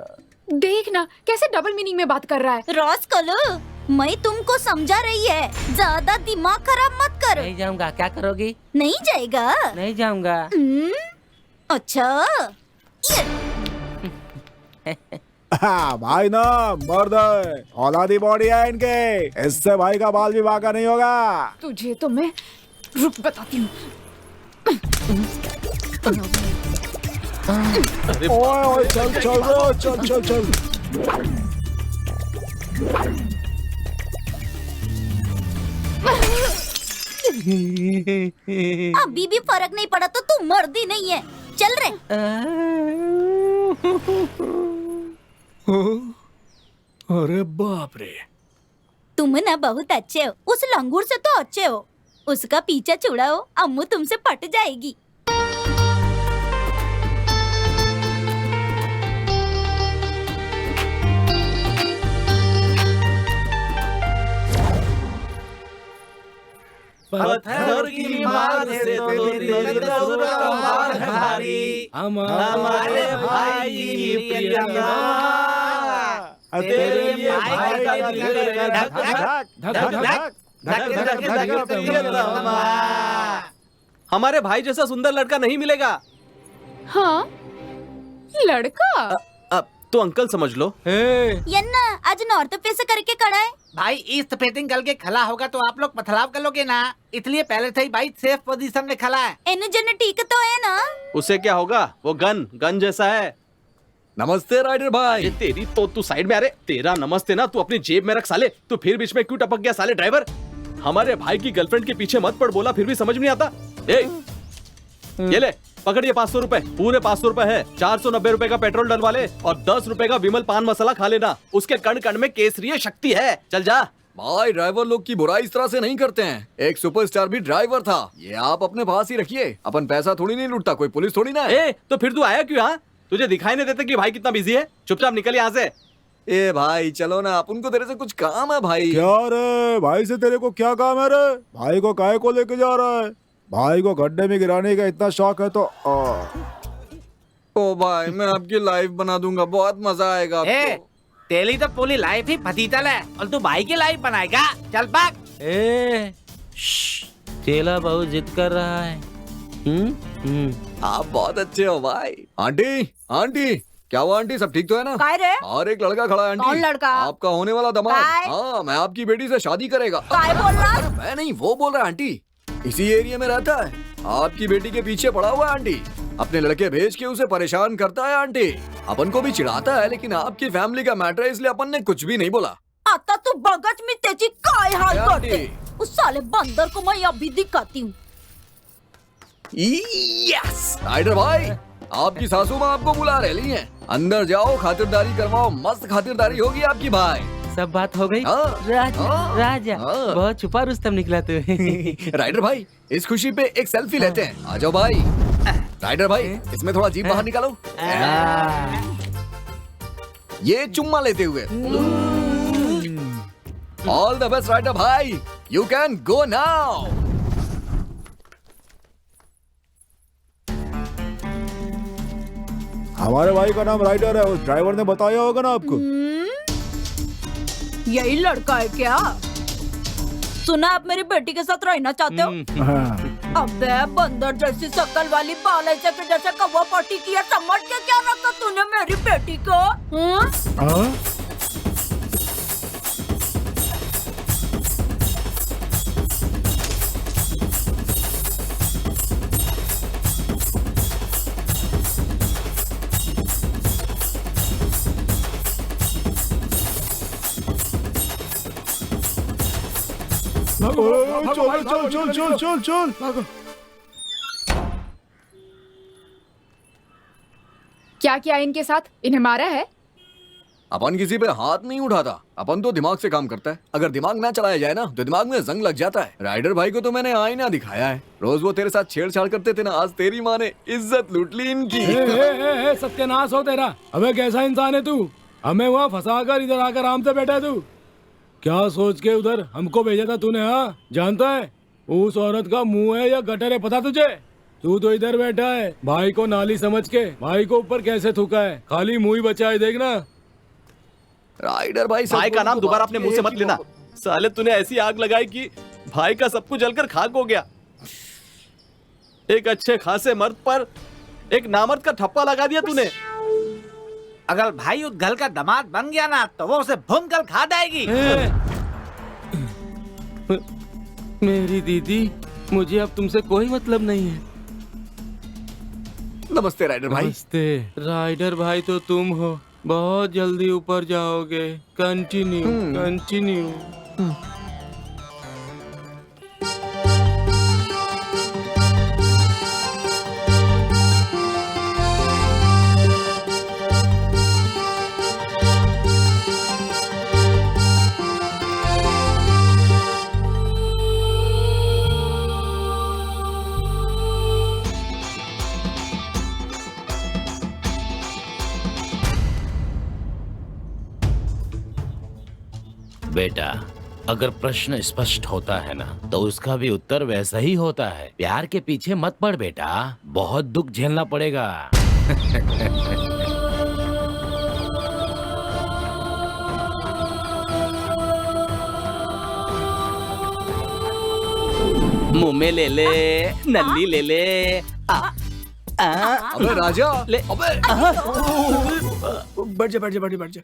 देख ना कैसे डबल मीनिंग में बात कर रहा है। रोज कलो, मैं तुमको समझा रही है, ज्यादा दिमाग खराब मत करो। नहीं जाऊंगा। क्या करोगी? नहीं जाएगा? नहीं जाऊंगा। अच्छा हाँ, भाई ना मर्द है, औलादी बॉडी है इनके, इससे भाई का बाल भी बाका नहीं होगा। तुझे तो मैं रुक बताती हूँ। ओए ओए चल चल रो, चल चल चल। अभी भी फर्क नहीं पड़ा तो तू मर्द ही नहीं है। चल रे। अरे बाप रे, तुम ना बहुत अच्छे हो, उस लंगूर से तो अच्छे हो। उसका पीछा छुड़ाओ, अम्मू तुमसे पट जाएगी। पत्थर की मार से तो दिल का मार भारी, हमारे भाई की प्रियंका, तेरे भाई का दिल धक धक धक धक धक धक प्रियतमा। हमारे भाई जैसा सुंदर लड़का नहीं मिलेगा। हाँ, लड़का? अब तो अंकल समझ लो। यन्ना आज नॉर्थ पे से करके खड़ा है। भाई ईस्ट फेसिंग करके खड़ा होगा तो आप लोग पथराव कर लोगे ना, इसलिए पहले से ही भाई सेफ पोजीशन में खड़ा है। एनर्जी ठीक तो है ना? उसे क्या होगा, वो गन जैसा है। नमस्ते राइडर भाई। ये तेरी तो तू साइड में। अरे तेरा नमस्ते ना तू अपनी जेब में रख साले। तू फिर बीच में क्यों टपक गया साले ड्राइवर? हमारे भाई की गर्लफ्रेंड के पीछे मत पड़, बोला फिर भी समझ में नहीं आता। ये ले पकड़िए 500 रुपए, पूरे 500 रुपए है। 490 रुपए का पेट्रोल डलवा ले और 10 रुपए का विमल पान मसाला खा लेना। उसके कण कण में केसरी शक्ति है। चल जा। भाई ड्राइवर लोग की बुराई इस तरह से नहीं करते हैं। एक सुपरस्टार भी ड्राइवर था, ये आप अपने पास ही रखिए। अपन पैसा थोड़ी नहीं लूटता, कोई पुलिस थोड़ी ना है। तो फिर तू आया क्यों? हाँ, तुझे दिखाई नहीं देता कि भाई कितना बिजी है? चुपचाप निकल यहाँ से। ए भाई चलो ना, अपन को तेरे से कुछ काम है भाई। क्या रे, भाई से तेरे को क्या काम है रे? भाई को काहे को लेके जा रहा है? भाई को गड्ढे में गिराने का इतना शौक है तो ओ भाई मैं आपकी लाइफ बना दूंगा, बहुत मजा आएगा आपको। तेरी तो पूरी लाइफ ही फतीतल है और तू भाई की लाइफ बनाएगा। चल भाग। चेला बहुत जिद कर रहा है। आप बहुत अच्छे हो भाई। आंटी आंटी क्या हुआ आंटी, सब ठीक तो है ना? काय रे? और एक लड़का खड़ा है आंटी। कौन लड़का? आपका होने वाला दामाद। काय? हाँ, मैं आपकी बेटी से शादी करेगा। काय बोल रहा? मैं नहीं, वो बोल रहा है आंटी। इसी एरिया में रहता है, आपकी बेटी के पीछे पड़ा हुआ है आंटी। अपने लड़के भेज के उसे परेशान करता है आंटी। अपन को भी चिढ़ाता है, लेकिन आपकी फैमिली का मैटर है इसलिए अपन ने कुछ भी नहीं बोला। आता तू बगच में तेजी काय हाल क्या करते? आंटी? उस साले बंदर को मैं अभी दिखाती हूँ। यस राइडर भाई, आपकी सासू माँ आपको बुला रही हैं। अंदर जाओ, खातिरदारी करवाओ, मस्त खातिरदारी होगी आपकी भाई। सब बात हो गई। हाँ, राजा हाँ, राजा हाँ। बहुत छुपा रुस्तम निकला तू। राइडर भाई इस खुशी पे एक सेल्फी लेते हैं, आ जाओ भाई। राइडर भाई इसमें थोड़ा जीप बाहर निकालो। ये चुम्मा लेते हुए। ऑल द बेस्ट राइडर भाई, यू कैन गो नाउ। हमारे भाई का नाम राइडर है, उस ड्राइवर ने बताया होगा ना आपको। यही लड़का है क्या? सुना आप मेरी बेटी के साथ रहना चाहते हो? हाँ। अबे बंदर जैसी शक्ल वाली बाल के जैसे कौवा पट्टी किया, समझ के क्या रखा तूने मेरी बेटी को? हाँ? चल चल चल चल चल चल। क्या किया इनके साथ? इन्हें मारा है? अपन किसी पे हाथ नहीं उठाता, अपन तो दिमाग से काम करता है। अगर दिमाग ना चलाया जाए ना तो दिमाग में जंग लग जाता है। राइडर भाई को तो मैंने आईना दिखाया है, रोज वो तेरे साथ छेड़छाड़ करते थे ना, आज तेरी माँ ने इज्जत लूट ली इनकी। सत्यानाश हो तेरा। अबे कैसा इंसान है तू? हमें वहाँ फंसा कर इधर आकर आराम से बैठा है तू। क्या सोच के उधर हमको भेजा था तूने? हाँ, जानता है उस औरत का मुंह है या गटर है, पता तुझे? तू तो इधर बैठा है, भाई को नाली समझ के भाई को ऊपर कैसे थूका है, खाली मुंह ही बचा है, देखना। राइडर भाई भाई का नाम दोबारा अपने मुंह से मत लेना। साले तूने ऐसी आग लगाई कि भाई का सब कुछ जलकर खाक हो गया। एक अच्छे खासे मर्द पर एक नामर्द का ठप्पा लगा दिया तूने। अगर भाई उस घर का दामाद बन गया ना तो वो उसे भून कर खा जाएगी। मेरी दीदी, मुझे अब तुमसे कोई मतलब नहीं है। नमस्ते राइडर भाई। नमस्ते राइडर भाई, तो तुम हो। बहुत जल्दी ऊपर जाओगे। Continue continue. बेटा, अगर प्रश्न स्पष्ट होता है ना तो उसका भी उत्तर वैसा ही होता है। प्यार के पीछे मत पड़ बेटा, बहुत दुख झेलना पड़ेगा। मुंह में ले ले, नल्ली ले ले। अबे राजा, ले। अबे बैठ जा बैठ जा बैठ जा बैठ जा।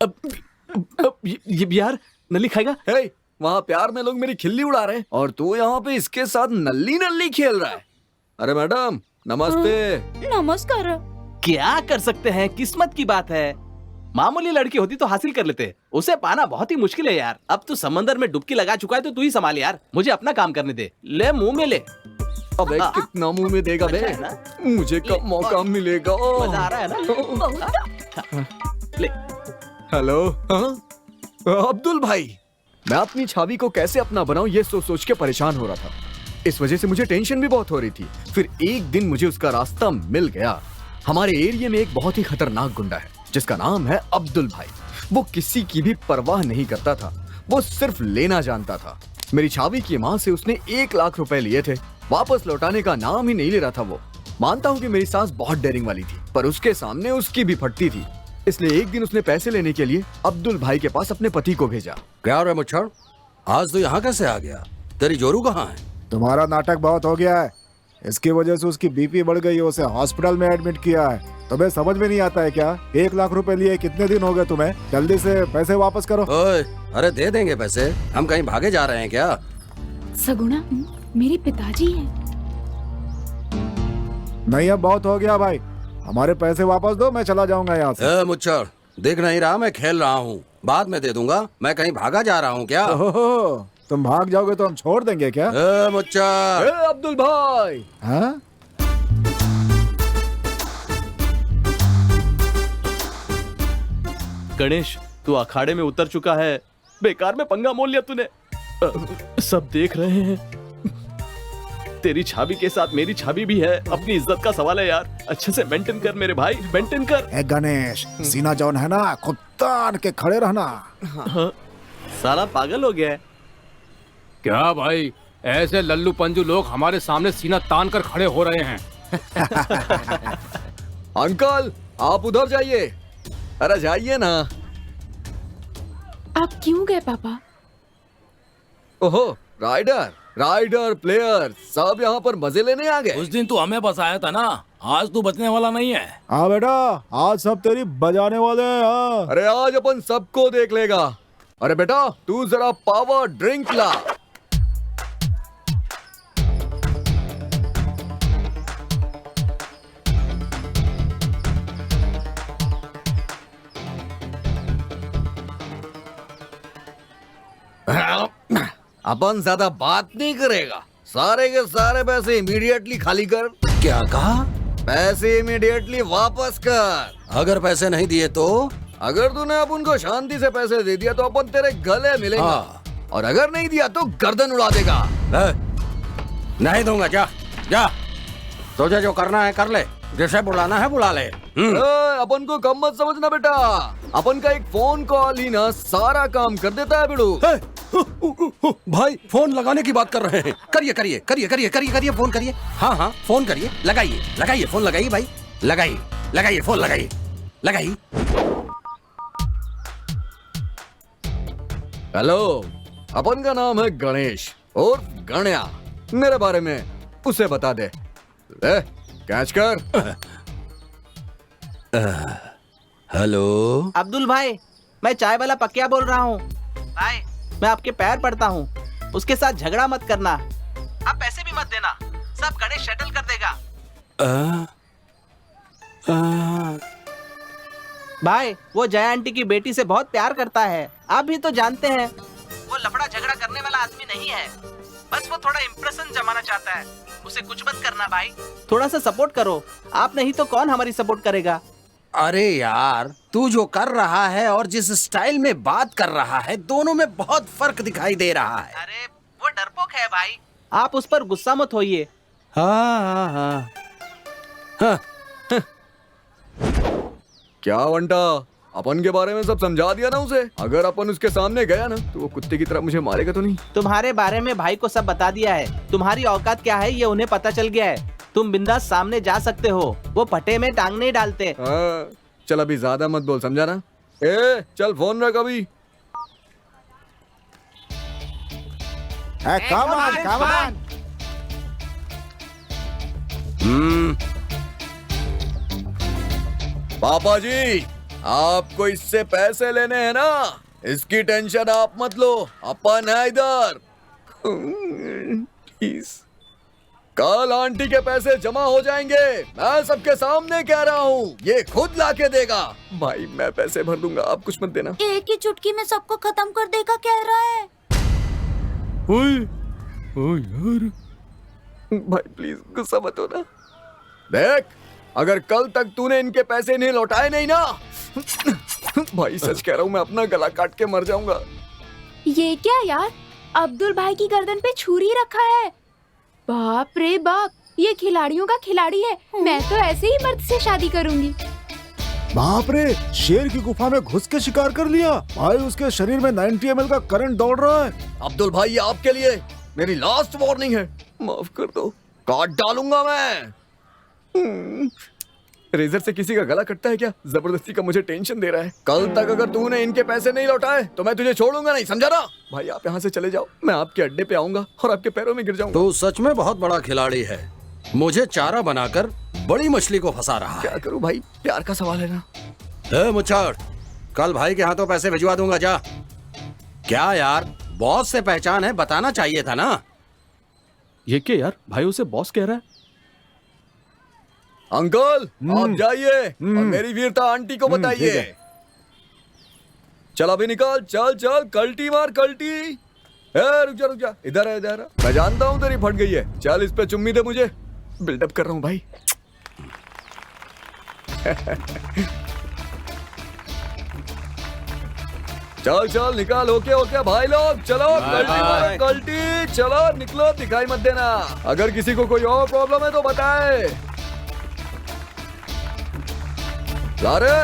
ये यार नल्ली खाएगा? हे, वहाँ प्यार में लोग मेरी खिल्ली उड़ा रहे हैं और तू यहाँ पे इसके साथ नल्ली नल्ली खेल रहा है। अरे मैडम नमस्ते। नमस्कार। क्या कर सकते हैं, किस्मत की बात है। मामूली लड़की होती तो हासिल कर लेते, उसे पाना बहुत ही मुश्किल है यार। अब तू समंदर में डुबकी लगा चुका है तो तू ही संभाल यार, मुझे अपना काम करने दे। ले मुंह में ले। अबे कितना मुंह में देगा बे? अच्छा है ना? मुझे कब मौका मिलेगा? मजा आ रहा है ना? ले। हेलो, अब्दुल भाई, मैं अपनी छवि को कैसे अपना बनाऊं ये सोच सोच के परेशान हो रहा था। इस वजह से मुझे टेंशन भी बहुत हो रही थी। फिर एक दिन मुझे उसका रास्ता मिल गया। हमारे एरिया में एक बहुत ही खतरनाक गुंडा है जिसका नाम है अब्दुल भाई। वो किसी की भी परवाह नहीं करता था, वो सिर्फ लेना जानता था। मेरी छवि की माँ से उसने 1 लाख रुपए लिए थे, वापस लौटाने का नाम ही नहीं ले रहा था वो। मानता हूँ कि मेरी सास बहुत डेयरिंग वाली थी, पर उसके सामने उसकी भी फटती थी। इसलिए एक दिन उसने पैसे लेने के लिए अब्दुल भाई के पास अपने पति को भेजा। क्या रे मुच्छड़, आज तो यहाँ कैसे आ गया? तेरी जोरू कहाँ है? तुम्हारा नाटक बहुत हो गया है। इसकी वजह से उसकी बीपी बढ़ गई है, उसे हॉस्पिटल में एडमिट किया है। तुम्हें समझ में नहीं आता है क्या? 1 लाख रुपए लिए कितने दिन हो गए तुम्हें? जल्दी से पैसे वापस करो। ओए, अरे दे देंगे पैसे, हम कहीं भागे जा रहे हैं क्या? सगुना, मेरे पिताजी हैं। नहीं, अब बहुत हो गया भाई, हमारे पैसे वापस दो, मैं चला जाऊंगा यहाँ से। मुच्छड़, देख नहीं रहा मैं खेल रहा हूँ, बाद में दे दूंगा। मैं कहीं भागा जा रहा हूँ क्या? ओहो, तुम भाग जाओगे तो हम छोड़ देंगे क्या? मुच्छड़, अब्दुल भाई। हाँ? गणेश, तू अखाड़े में उतर चुका है, बेकार में पंगा मोल लिया तूने। सब देख रहे हैं। तेरी छवि के साथ मेरी छवि भी है, अपनी इज्जत का सवाल है यार। अच्छे से मेंटेन कर मेरे भाई, मेंटेन कर। ए गणेश, सीना जौन है ना, खुद तान के खड़े रहना। हाँ, साला पागल हो गया है क्या भाई? ऐसे लल्लू पंजू लोग हमारे सामने सीना तान कर खड़े हो रहे हैं। अंकल, आप उधर जाइए। अरे जाइए ना। आप क्यों गए पापा? ओहो, राइडर प्लेयर सब यहाँ पर मजे लेने आ गए। उस दिन तू हमें बसाया था ना, आज तू बचने वाला नहीं है। हाँ बेटा, आज सब तेरी बजाने वाले हैं। हाँ। अरे आज अपन सबको देख लेगा। अरे बेटा, तू जरा पावर ड्रिंक ला। अपन ज्यादा बात नहीं करेगा, सारे के सारे पैसे इमीडिएटली खाली कर। क्या कहा? पैसे इमीडिएटली वापस कर। अगर पैसे नहीं दिए तो? अगर तूने अपन को शांति से पैसे दे दिया तो अपन तेरे गले मिलेंगे, और अगर नहीं दिया तो गर्दन उड़ा देगा। नहीं दूंगा, जा जा, तुझे जो करना है कर ले, जिसे बुलाना है बुला ले। अपन को कम मत समझना बेटा, अपन का एक फोन कॉल ही ना सारा काम कर देता है बिड़ू। भाई फोन लगाने की बात कर रहे हैं, करिए करिए करिए करिए करिए करिए, फोन करिए। हाँ हाँ फोन करिए, लगाइए लगाइए, फोन लगाइए भाई, लगाइए लगाइए, फोन लगाइए लगाइए। हेलो, अपन का नाम है गणेश और गण्या, मेरे बारे में उसे बता दे। ले, कैच कर। हेलो अब्दुल भाई, मैं चाय वाला पकिया बोल रहा हूँ। भाई मैं आपके पैर पड़ता हूँ, उसके साथ झगड़ा मत करना, आप पैसे भी मत देना, सब गणेश सेटल कर देगा। भाई वो जया आंटी की बेटी से बहुत प्यार करता है, आप भी तो जानते हैं। वो लफड़ा झगड़ा करने वाला आदमी नहीं है, बस वो थोड़ा इम्प्रेशन जमाना चाहता है। उसे कुछ मत करना भाई, थोड़ा सा सपोर्ट करो, आप नहीं तो कौन हमारी सपोर्ट करेगा। अरे यार, तू जो कर रहा है और जिस स्टाइल में बात कर रहा है, दोनों में बहुत फर्क दिखाई दे रहा है। अरे वो डरपोक है भाई, आप उस पर गुस्सा मत होइए। हाँ। क्या वंटा, अपन के बारे में सब समझा दिया ना उसे। अगर अपन उसके सामने गया ना तो वो कुत्ते की तरह मुझे मारेगा तो नहीं। तुम्हारे बारे में भाई को सब बता दिया है, तुम्हारी औकात क्या है ये उन्हें पता चल गया है। तुम बिंदास सामने जा सकते हो, वो पटे में टांग नहीं डालते। चल अभी ज्यादा मत बोल, समझा ना। चल फोन रख अभी। come on. पापा जी, आपको इससे पैसे लेने हैं ना, इसकी टेंशन आप मत लो, अपन है इधर। कल आंटी के पैसे जमा हो जाएंगे, मैं सबके सामने कह रहा हूँ, ये खुद लाके देगा। भाई मैं पैसे भर दूंगा, आप कुछ मत देना। एक ही चुटकी में सबको खत्म कर देगा कह रहा है। यार भाई प्लीज गुस्सा मत हो ना। देख, अगर कल तक तूने इनके पैसे नहीं लौटाए नहीं ना, भाई सच कह रहा हूँ, मैं अपना गला काट के मर जाऊंगा। ये क्या यार, अब्दुल भाई की गर्दन पे छुरी रखा है। बाप रे बाप, ये खिलाड़ियों का खिलाड़ी है। मैं तो ऐसे ही मर्द से शादी करूंगी। बाप रे, शेर की गुफा में घुस के शिकार कर लिया भाई, उसके शरीर में 90 ml का करंट दौड़ रहा है। अब्दुल भाई, ये आपके लिए मेरी लास्ट वार्निंग है, माफ कर दो, काट डालूंगा मैं। रेजर से किसी का गला कटता है क्या? जबरदस्ती का मुझे टेंशन दे रहा है। कल तक अगर तूने इनके पैसे नहीं लौटाए तो मैं तुझे छोड़ूंगा नहीं, समझा ना? भाई आप यहाँ से चले जाओ, मैं आपके अड्डे पे आऊंगा और आपके पैरों में गिर जाऊंगा। तू सच में बहुत बड़ा खिलाड़ी है, मुझे चारा बनाकर बड़ी मछली को फंसा रहा है। क्या करूं भाई, प्यार का सवाल है ना। मुच्छड़, कल भाई के हाथों पैसे भिजवा दूंगा, जा। क्या यार, बॉस से पहचान है, बताना चाहिए था ना। ये क्या यार, भाई उसे बॉस कह रहा है। अंकल आप जाइए और मेरी वीरता आंटी को बताइए। चल अभी निकाल, चल चल, कल्टी मार कल्टी। रुक जा, इधर है इधर। मैं जानता हूँ तेरी फट गई है, चल इस पे चुम्मी दे मुझे, बिल्डअप कर रहा हूँ भाई। चल चल निकाल, ओके भाई लोग, चलो कल्टी मारो कल्टी, चलो निकलो, दिखाई मत देना। अगर किसी को कोई और प्रॉब्लम है तो बताए। लारे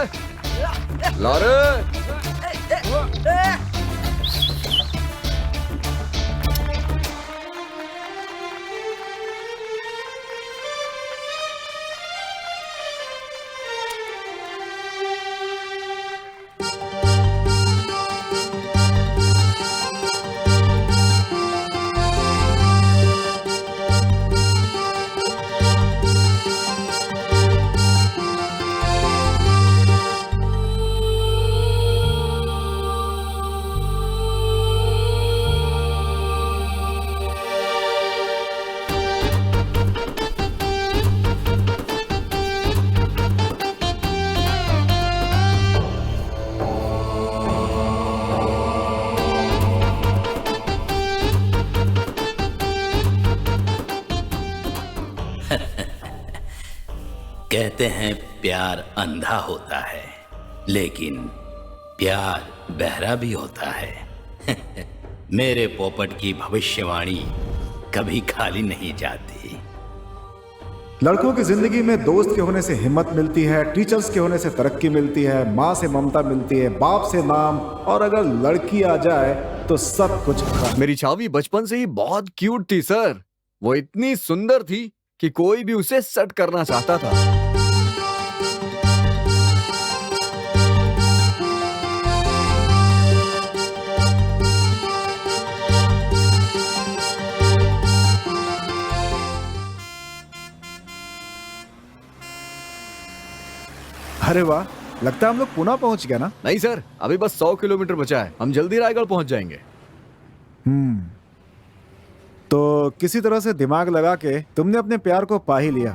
कहते हैं प्यार अंधा होता है, लेकिन प्यार बहरा भी होता है। मेरे पोपट की भविष्यवाणी कभी खाली नहीं जाती। लड़कों की जिंदगी में दोस्त के होने से हिम्मत मिलती है, टीचर्स के होने से तरक्की मिलती है, माँ से ममता मिलती है, बाप से नाम, और अगर लड़की आ जाए तो सब कुछ खत्म। मेरी छावी बचपन से ही बहुत क्यूट थी सर। वो इतनी सुंदर थी कि कोई भी उसे सेट करना चाहता था। अरे वाह, लगता है हम लोग पुणे पहुंच गए ना। नहीं सर, अभी बस 100 किलोमीटर बचा है। हम जल्दी रायगढ़ पहुंच जाएंगे। तो किसी तरह से दिमाग लगा के तुमने अपने प्यार को पा ही लिया।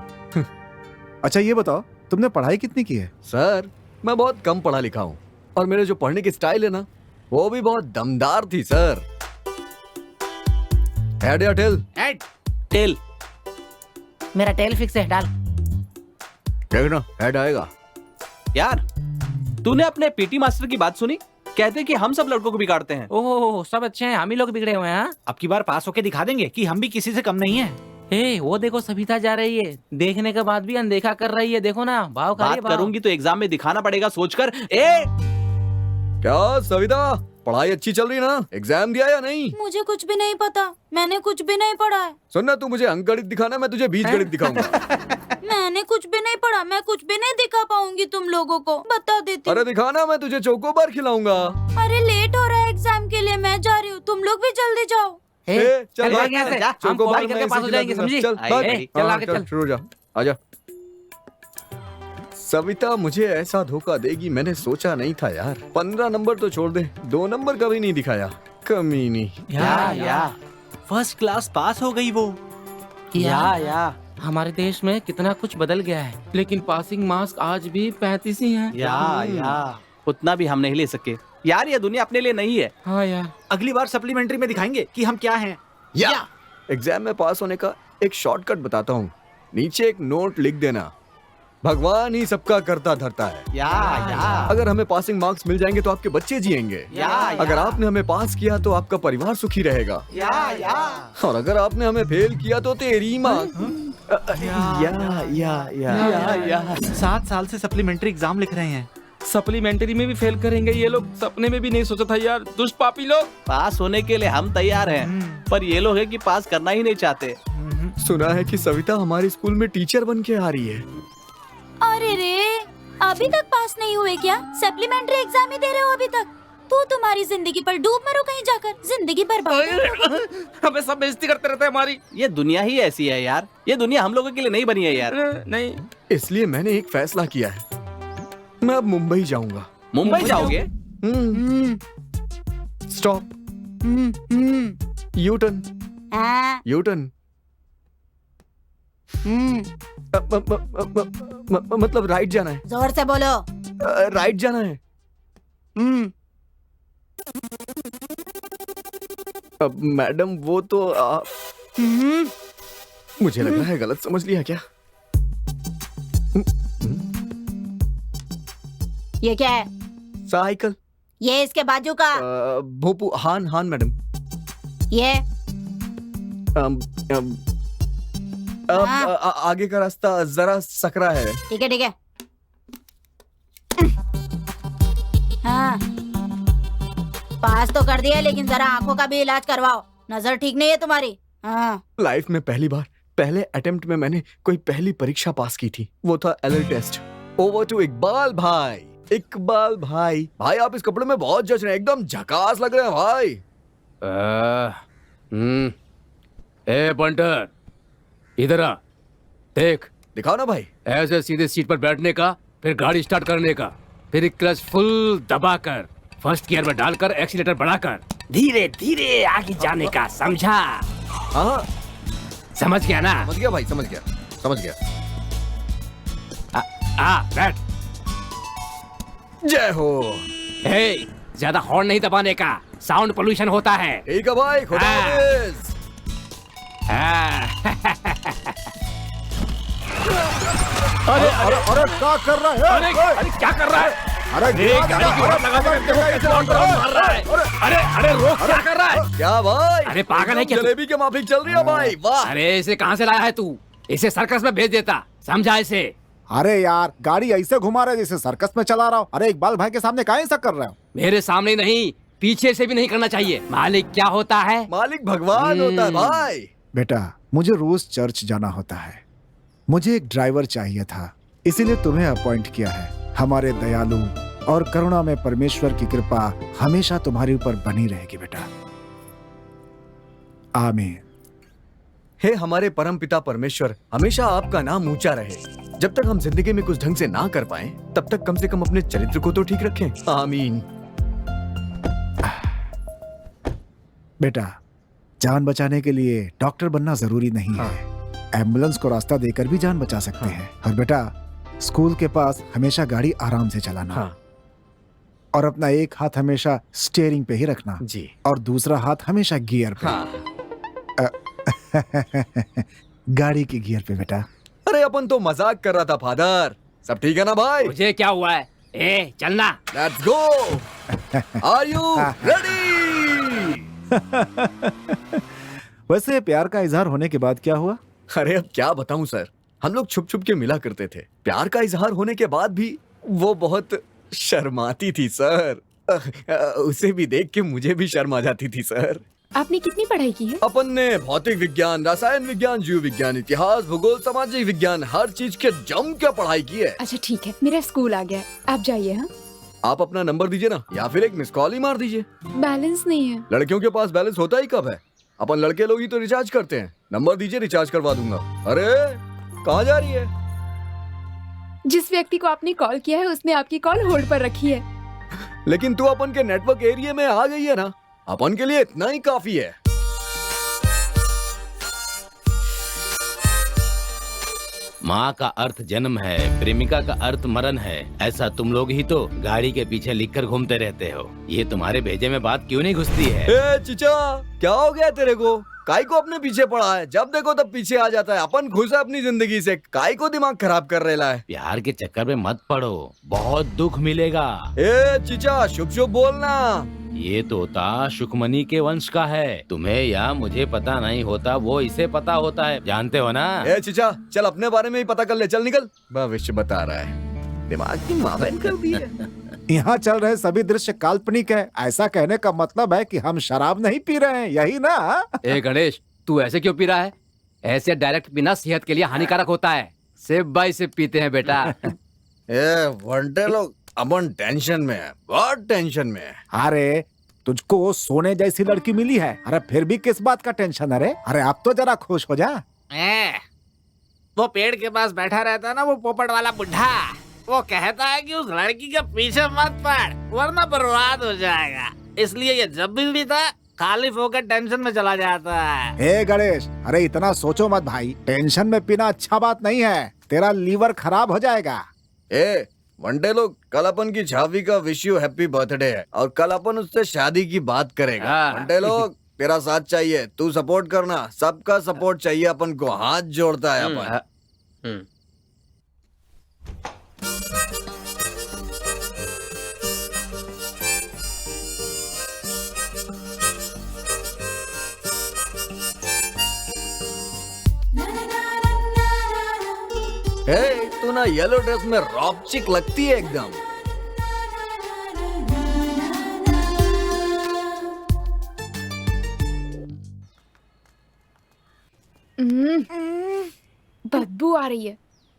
अच्छा ये बताओ, तुमने पढ़ाई कितनी की है? सर, मैं बहुत कम पढ़ा लिखा हूँ, और मेरे जो पढ़ने की स्टाइल है ना, वो भी बहुत दमदार थी सर। हेड या टेल? हेड। टेल। मेरा टेल फिक्स है, डाल। देखना हेड आएगा। यार, तूने अपने पीटी मास्टर की बात सुनी? कहते कि हम सब लड़कों को बिगाड़ते हैं। ओह, सब अच्छे हैं, हम ही लोग बिगड़े हुए हैं। अब की बार पास होके दिखा देंगे कि हम भी किसी से कम नहीं है। ए, वो देखो सविता जा रही है, देखने के बाद भी अनदेखा कर रही है। देखो ना, भाव बात करूंगी तो एग्जाम में दिखाना पड़ेगा, सोचकर। क्या सविता, पढ़ाई अच्छी चल रही ना? एग्जाम दिया या नहीं? मुझे कुछ भी नहीं पता, मैंने कुछ भी नहीं पढ़ा है। सुनना, तू मुझे अंकगणित दिखाना, मैं तुझे बीजगणित दिखाऊंगा। मैंने कुछ भी नहीं पढ़ा, मैं कुछ भी नहीं दिखा पाऊंगी तुम लोगों को, बता देती। अरे दिखाना, मैं तुझे चोकोबार खिलाऊंगा। अरे लेट हो रहा है एग्जाम के लिए, मैं जा रही हूँ, तुम लोग भी जल्दी जाओ। चल भाग यहाँ से, हम पढ़ाई करके पास हो जाएंगे, समझी? चल आगे चल। शुरू हो जा, आजा। सविता मुझे ऐसा धोखा देगी मैंने सोचा नहीं था यार। 15 नंबर तो छोड़ दे, 2 नंबर कभी नहीं दिखाया, कमीनी। या फर्स्ट क्लास पास हो गई वो। या हमारे देश में कितना कुछ बदल गया है, लेकिन पासिंग मार्क्स आज भी 35 ही हैं। या उतना भी हम नहीं ले सके यार, ये दुनिया अपने लिए नहीं है। हाँ यार, अगली बार सप्लीमेंट्री में दिखाएंगे कि हम क्या हैं। या एग्जाम में पास होने का एक शॉर्टकट बताता हूँ, नीचे एक नोट लिख देना, भगवान ही सबका करता धरता है। या अगर हमें पासिंग मार्क्स मिल जाएंगे तो आपके बच्चे जिएंगे। अगर आपने हमें पास किया तो आपका परिवार सुखी रहेगा। और अगर आपने हमें फेल किया तो तेरी माँ। 7 साल से सप्लीमेंट्री एग्जाम लिख रहे हैं, सप्लीमेंट्री में भी फेल करेंगे ये लोग, सपने में भी नहीं सोचा था यार। दुष्ट पापी लोग। पास होने के लिए हम तैयार हैं, पर ये लोग है कि पास करना ही नहीं चाहते। सुना है कि सविता हमारे स्कूल में टीचर बन के आ रही है। अरे रे, अभी तक पास नहीं हुए क्या? सप्लीमेंट्री एग्जाम ही दे रहे हो अभी तक? तो तुम्हारी जिंदगी पर डूब मरो कहीं जाकर, जिंदगी बर्बाद। हमें सब बेइज्जती करते रहते हैं हमारी। ये दुनिया ही ऐसी है यार, ये दुनिया हम लोगों के लिए नहीं बनी है यार। नहीं, इसलिए मैंने एक फैसला किया है, मैं अब मुंबई जाऊंगा। मुंबई जाओगे? Stop, U turn, U turn. मतलब राइट जाना है। जोर से बोलो। राइट जाना है। अब मैडम वो तो मुझे लग रहा है गलत समझ लिया क्या? ये क्या है? साइकिल। ये इसके बाजू का? भोपू। हान मैडम। ये आगे का रास्ता जरा सकरा है। ठीक है। हाँ, पास तो कर दिया, लेकिन जरा आंखों का भी इलाज करवाओ, नजर ठीक नहीं है तुम्हारी। हाँ। लाइफ में पहली बार पहले अटेम्प्ट में मैंने कोई पहली परीक्षा पास की थी, वो था LL test. Over to Iqbal भाई। इकबाल भाई, आप इस कपड़े में बहुत जच रहे हैं, एकदम झकास लग रहे हैं भाई। ए बंटर, इधर आ, देख। दिखाओ ना भाई। ऐसे सीधे सीट पर बैठने का, फिर गाड़ी स्टार्ट करने का, फिर क्लच फुल दबाकर, फर्स्ट गियर में डालकर, एक्सीलेटर बढ़ाकर, धीरे धीरे आगे जाने का, समझा? हाँ, समझ गया ना? समझ गया भाई, समझ गया। बैठ। जय हो। ज्यादा हॉर्न नहीं दबाने का, साउंड पोल्यूशन होता है। ठीक है भाई, खुदा हाफिज। अरे अरे अरे क्या कर रहा है? अरे अरे क्या कर रहा है? अरे गाड़ी की हवा लगा के ऐसे मार रहा है। अरे अरे रोक, क्या कर रहा है? क्या भाई? अरे पागल है क्या तू? जलेबी के माफिक चल रही है भाई, वाह। अरे इसे कहाँ से लाया है तू? इसे सर्कस में भेज देता, समझा इसे? अरे यार गाड़ी ऐसे घुमा रहे जैसे सर्कस में चला रहा हूँ। अरे इकबाल भाई के सामने काहे ऐसा कर रहे हो? मेरे सामने नहीं, पीछे से भी नहीं करना चाहिए। मालिक क्या होता है? मालिक भगवान होता है भाई। बेटा मुझे रोज चर्च जाना होता है, मुझे एक ड्राइवर चाहिए था, इसीलिए तुम्हें अपॉइंट किया है। हमारे दयालु और करुणा में परमेश्वर की कृपा हमेशा तुम्हारे ऊपर बनी रहेगी बेटा। आमीन। हे हमारे परम पिता परमेश्वर, हमेशा आपका नाम ऊंचा रहे। जब तक हम जिंदगी में कुछ ढंग से ना कर पाए, तब तक कम से कम अपने चरित्र को तो ठीक रखें। आमीन। बेटा जान बचाने के लिए डॉक्टर बनना जरूरी नहीं है। एम्बुलेंस को रास्ता देकर भी जान बचा सकते हैं। और बेटा स्कूल के पास हमेशा गाड़ी आराम से चलाना। और अपना एक हाथ हमेशा स्टीयरिंग पे ही रखना जी, और दूसरा हाथ हमेशा गियर पे। गाड़ी की गियर पे बेटा। अरे अपन तो मजाक कर रहा था फादर। सब ठीक है ना भाई? मुझे क्या हुआ है? ए चलना। Let's go. Are you ready? वैसे प्यार का इजहार होने के बाद क्या हुआ? अरे अब क्या बताऊं सर, हम लोग छुप छुप के मिला करते थे। प्यार का इजहार होने के बाद भी वो बहुत शर्माती थी सर। उसे भी देख के मुझे भी शर्म आ जाती थी सर। आपने कितनी पढ़ाई की है? अपन ने भौतिक विज्ञान, रसायन विज्ञान, जीव विज्ञान, इतिहास, भूगोल, सामाजिक विज्ञान, हर चीज के जम के पढ़ाई की है। अच्छा ठीक है, मेरा स्कूल आ गया है, आप जाइए। हाँ आप अपना नंबर दीजिए ना, या फिर एक मिस कॉल ही मार दीजिए। बैलेंस नहीं है। लड़कियों के पास बैलेंस होता ही कब है? अपन लड़के लोग ही तो रिचार्ज करते हैं। नंबर दीजिए, रिचार्ज करवा दूंगा। अरे कहाँ जा रही है? जिस व्यक्ति को आपने कॉल किया है उसने आपकी कॉल होल्ड पर रखी है। लेकिन तू अपन के नेटवर्क एरिया में आ गई है ना, अपन के लिए इतना ही काफी है। माँ का अर्थ जन्म है, प्रेमिका का अर्थ मरण है। ऐसा तुम लोग ही तो गाड़ी के पीछे लिखकर घूमते रहते हो। ये तुम्हारे भेजे में बात क्यों नहीं घुसती है? ए चिचा, क्या हो गया तेरे को? काय को अपने पीछे पड़ा है? जब देखो तब पीछे आ जाता है। अपन खुश है अपनी जिंदगी से, काय को दिमाग खराब कर रहा है? प्यार के चक्कर में मत पड़ो, बहुत दुख मिलेगा। ए चिचा, शुभ शुभ बोलना। ये तोता सुखमनी के वंश का है। तुम्हें या मुझे पता नहीं होता, वो इसे पता होता है, जानते हो ना? ए चिचा, चल अपने बारे में ही पता कर ले, चल निकल। भविष्य बता रहा है, दिमाग की मावेन कर दी है। यहाँ चल रहे सभी दृश्य काल्पनिक है। ऐसा कहने का मतलब है कि हम शराब नहीं पी रहे हैं, यही ना? ए गणेश, तू ऐसे क्यों पी रहा है? ऐसे डायरेक्ट पीना सेहत के लिए हानिकारक होता है। सेब बाई से पीते हैं बेटा। ए वंटे लोग, अपन टेंशन में है, बहुत टेंशन में है। अरे तुझको सोने जैसी लड़की मिली है, अरे फिर भी किस बात का टेंशन? अरे अब तो जरा खुश हो जा। वो पेड़ के पास बैठा रहता है ना, वो पोपट वाला बुढ़ा, वो कहता है कि उस लड़की के पीछे मत पड़ वरना बर्बाद हो जाएगा। इसलिए ये जब भी पीता है खाली होकर टेंशन में चला जाता है। ए गणेश, अरे इतना सोचो मत भाई, टेंशन में पीना अच्छा बात नहीं है, तेरा लीवर खराब हो जाएगा। ए वनडे लोग, कल अपन की झावी का विश यू हैप्पी बर्थडे है और कल अपन उससे शादी की बात करेगा। वनडे लोग, तेरा साथ चाहिए, तू सपोर्ट करना, सबका सपोर्ट चाहिए अपन को, हाथ जोड़ता है अपन। तू ना येलो ड्रेस में रॉक चिक लगती है एकदम। बदबू आ रही है।